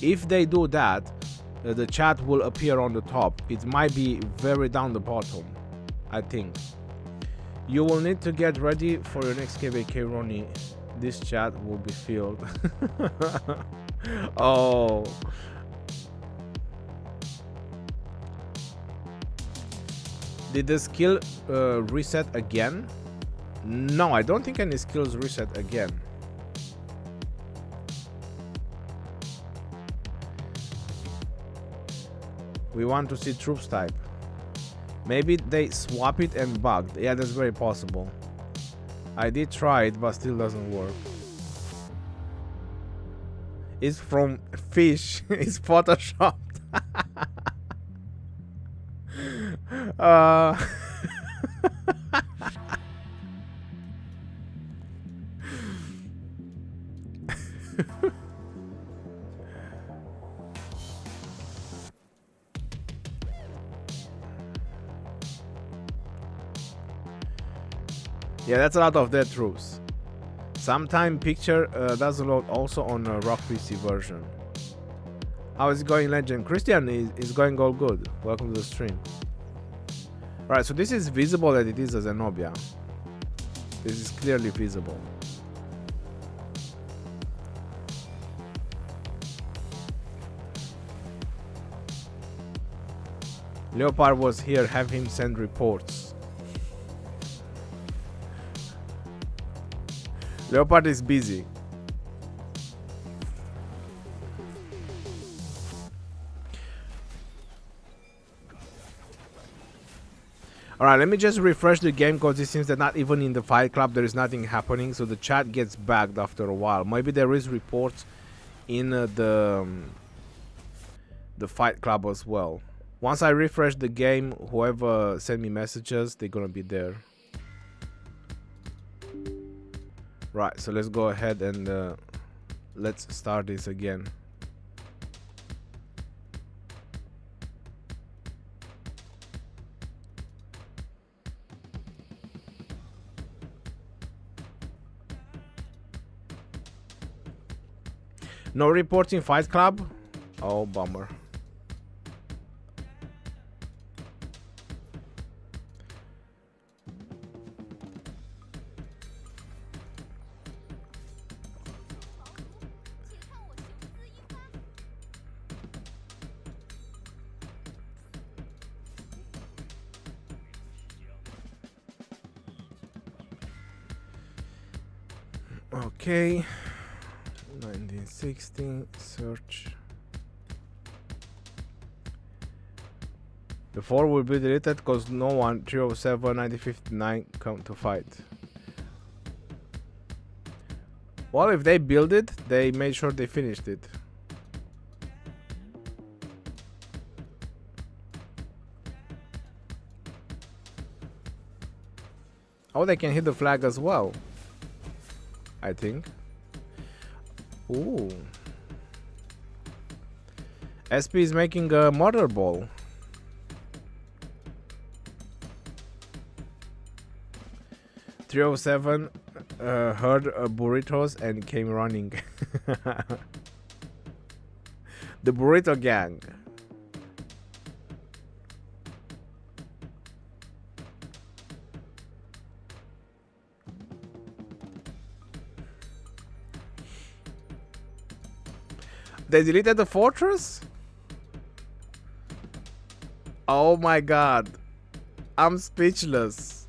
If they do that, the chat will appear on the top. It might be very down the bottom, I think. You will need to get ready for your next KVK, Ronnie. This chat will be filled. Oh. Did the skill reset again? No, I don't think any skills reset again. We want to see troops type. Maybe they swap it and bugged. Yeah, that's very possible. I did try it, but still doesn't work. It's from fish. It's photoshopped. Yeah, that's a lot of dead troops. Sometime picture doesn't load also on a Rock PC version. How is it going, Legend? Christian is going all good. Welcome to the stream. Alright, so this is visible that it is a Zenobia. This is clearly visible. Leopard was here, have him send reports. Leopard is busy. Alright, let me just refresh the game because it seems that not even in the Fight Club there is nothing happening, so the chat gets bagged after a while. Maybe there is reports in the Fight Club as well. Once I refresh the game, whoever sent me messages, they're gonna be there. Right, so let's go ahead and let's start this again. No reports in Fight Club? Oh, bummer. Okay. 1960. Search. The 4 will be deleted because no one 307 1959 come to fight. Well, if they build it, they made sure they finished it. Oh, they can hit the flag as well, I think. Ooh. SP is making a murder ball. "307 heard burritos and came running." The burrito gang. They deleted the fortress? Oh my god. I'm speechless.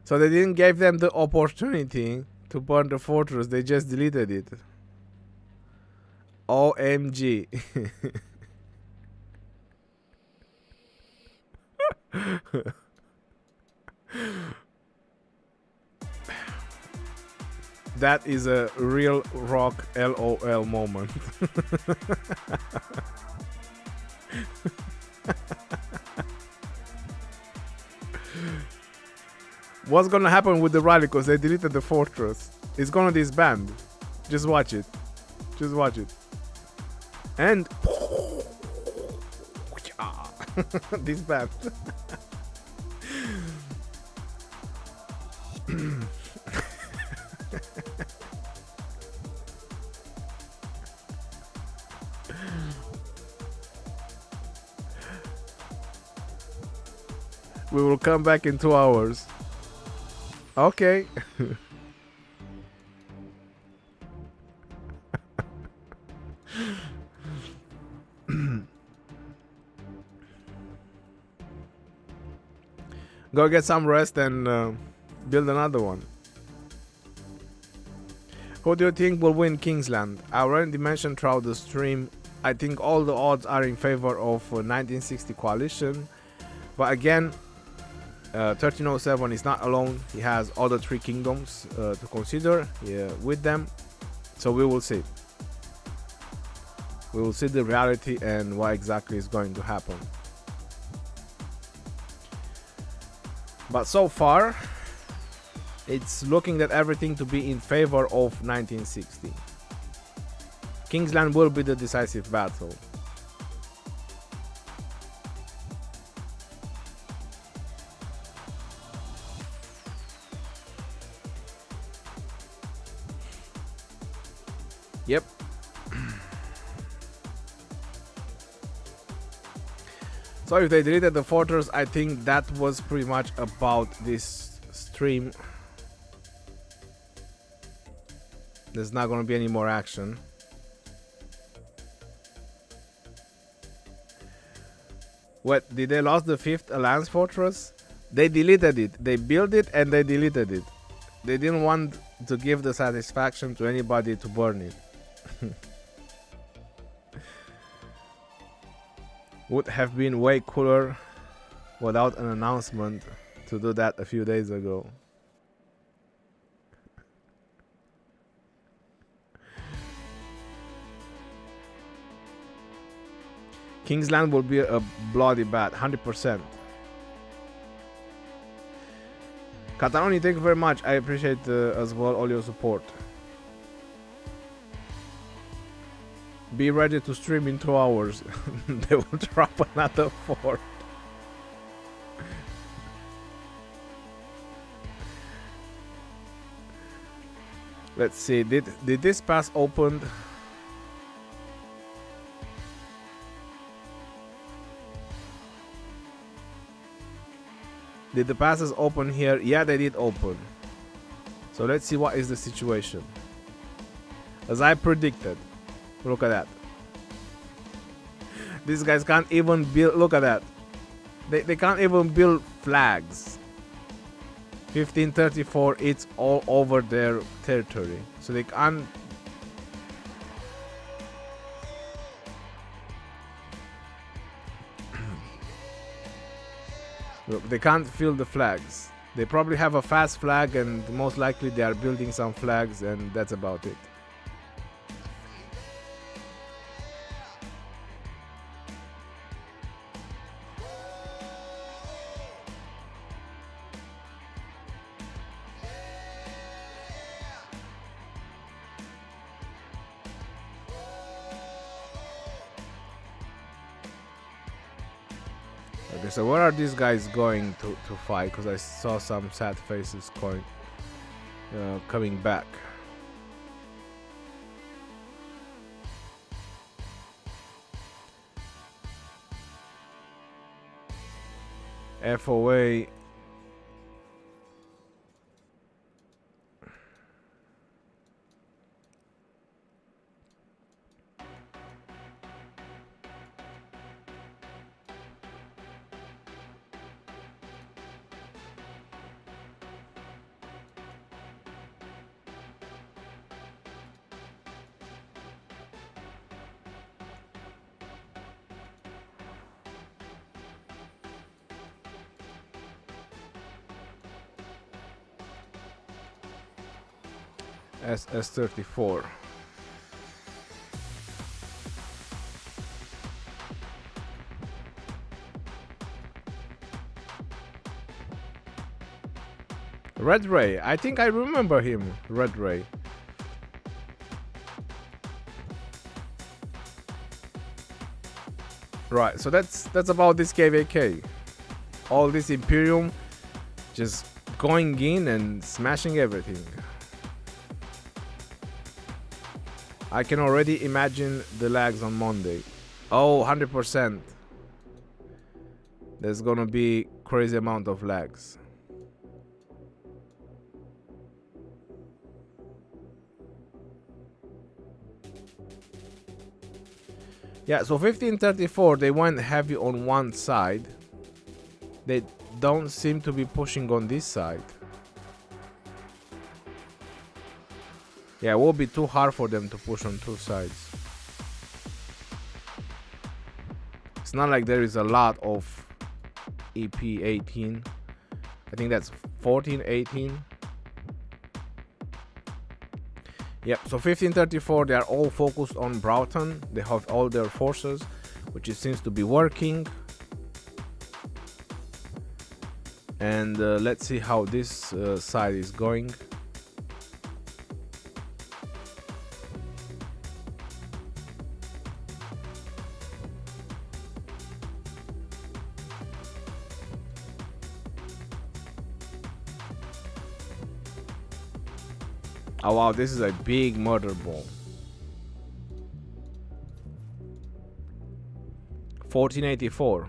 So they didn't give them the opportunity to burn the fortress, they just deleted it. OMG. That is a real rock LOL moment. What's gonna happen with the rally because they deleted the fortress? It's gonna disband. Just watch it. Just watch it. And disband. We will come back in 2 hours. Okay. Go get some rest and build another one. Who do you think will win Kingsland? I already mentioned throughout the stream. I think all the odds are in favor of 1960 coalition. But again, 1307 is not alone. He has other 3 kingdoms to consider with them. So we will see. We will see the reality and what exactly is going to happen. But so far, it's looking that everything to be in favor of 1960. Kingsland will be the decisive battle. Yep. So if they deleted the fortress, I think that was pretty much about this stream. There's not going to be any more action. What, did they lost the 5th Alliance fortress? They deleted it. They built it and they deleted it. They didn't want to give the satisfaction to anybody to burn it. Would have been way cooler without an announcement to do that a few days ago. Kingsland will be a bloody bad, 100%. Katanoni, thank you very much. I appreciate as well all your support. Be ready to stream in 2 hours. They will drop another 4. Let's see. Did this pass opened? Did the passes open here? Yeah, they did open. So let's see what is the situation. As I predicted. Look at that. These guys can't even build. Look at that. They can't even build flags. 1534, it's all over their territory, so they can't. Look, they can't fill the flags. They probably have a fast flag, and most likely they are building some flags, and that's about it. Okay, so where are these guys going to fight? Because I saw some sad faces coming back. FOA. SS34. Red Ray, I think I remember him. Red Ray. Right, so that's about this KVK. All this Imperium just going in and smashing everything. I can already imagine the lags on Monday. Oh, 100%. There's gonna be crazy amount of lags. Yeah, so 1534, they went heavy on one side. They don't seem to be pushing on this side. Yeah, it will be too hard for them to push on two sides. It's not like there is a lot of EP18. I think that's 1418. Yep, so 1534, they are all focused on Broughton. They have all their forces, which it seems to be working. And let's see how this side is going. Oh wow, this is a big murder ball. 1484.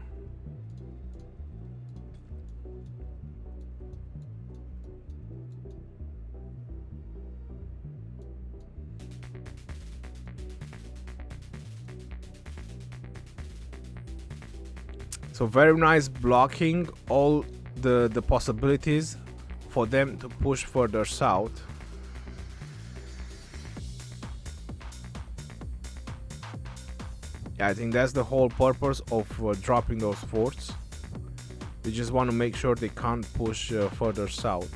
So very nice blocking all the possibilities for them to push further south. I think that's the whole purpose of dropping those forts. They just want to make sure they can't push further south.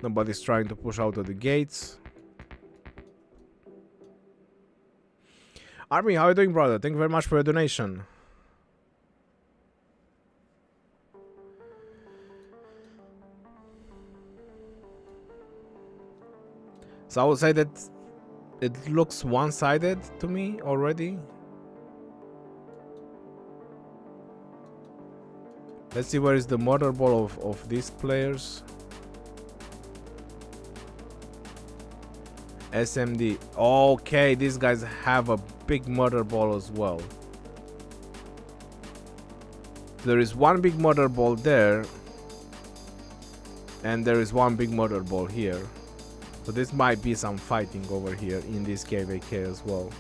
Nobody's trying to push out of the gates. Army, how are you doing, brother? Thank you very much for your donation. So I would say that it looks one-sided to me already. Let's see where is the mother ball of these players. SMD. Okay, these guys have a big mother ball as well. There is one big mother ball there, and there is one big mother ball here. So this might be some fighting over here in this KVK as well.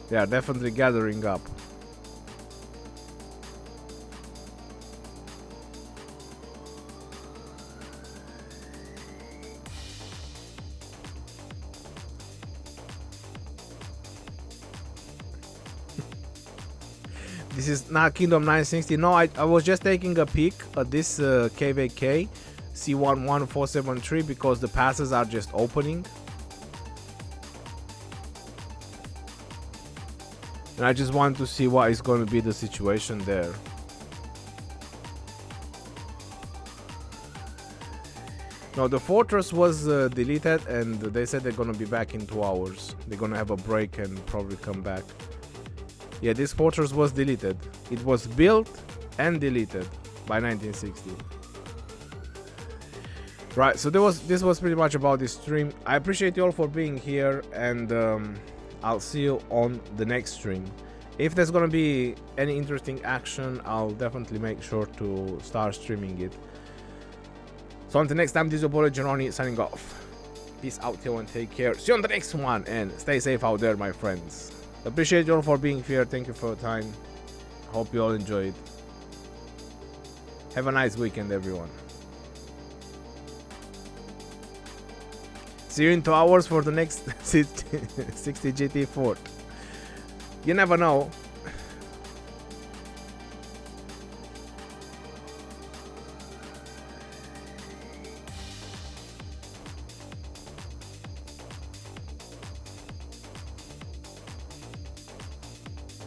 They are definitely gathering up. This is not Kingdom 960. No, I was just taking a peek at this KVK C11473 because the passes are just opening. And I just want to see what is going to be the situation there. No, the fortress was deleted and they said they're going to be back in 2 hours. They're going to have a break and probably come back. Yeah, this fortress was deleted. It was built and deleted by 1960. Right, so this was pretty much about this stream. I appreciate you all for being here, and I'll see you on the next stream. If there's gonna be any interesting action, I'll definitely make sure to start streaming it. So until next time, this is your boy Geroni signing off. Peace out here and take care. See you on the next one, and stay safe out there, my friends. Appreciate you all for being here. Thank you for your time. Hope you all enjoyed. Have a nice weekend, everyone. See you in 2 hours for the next 60 GT fort. You never know.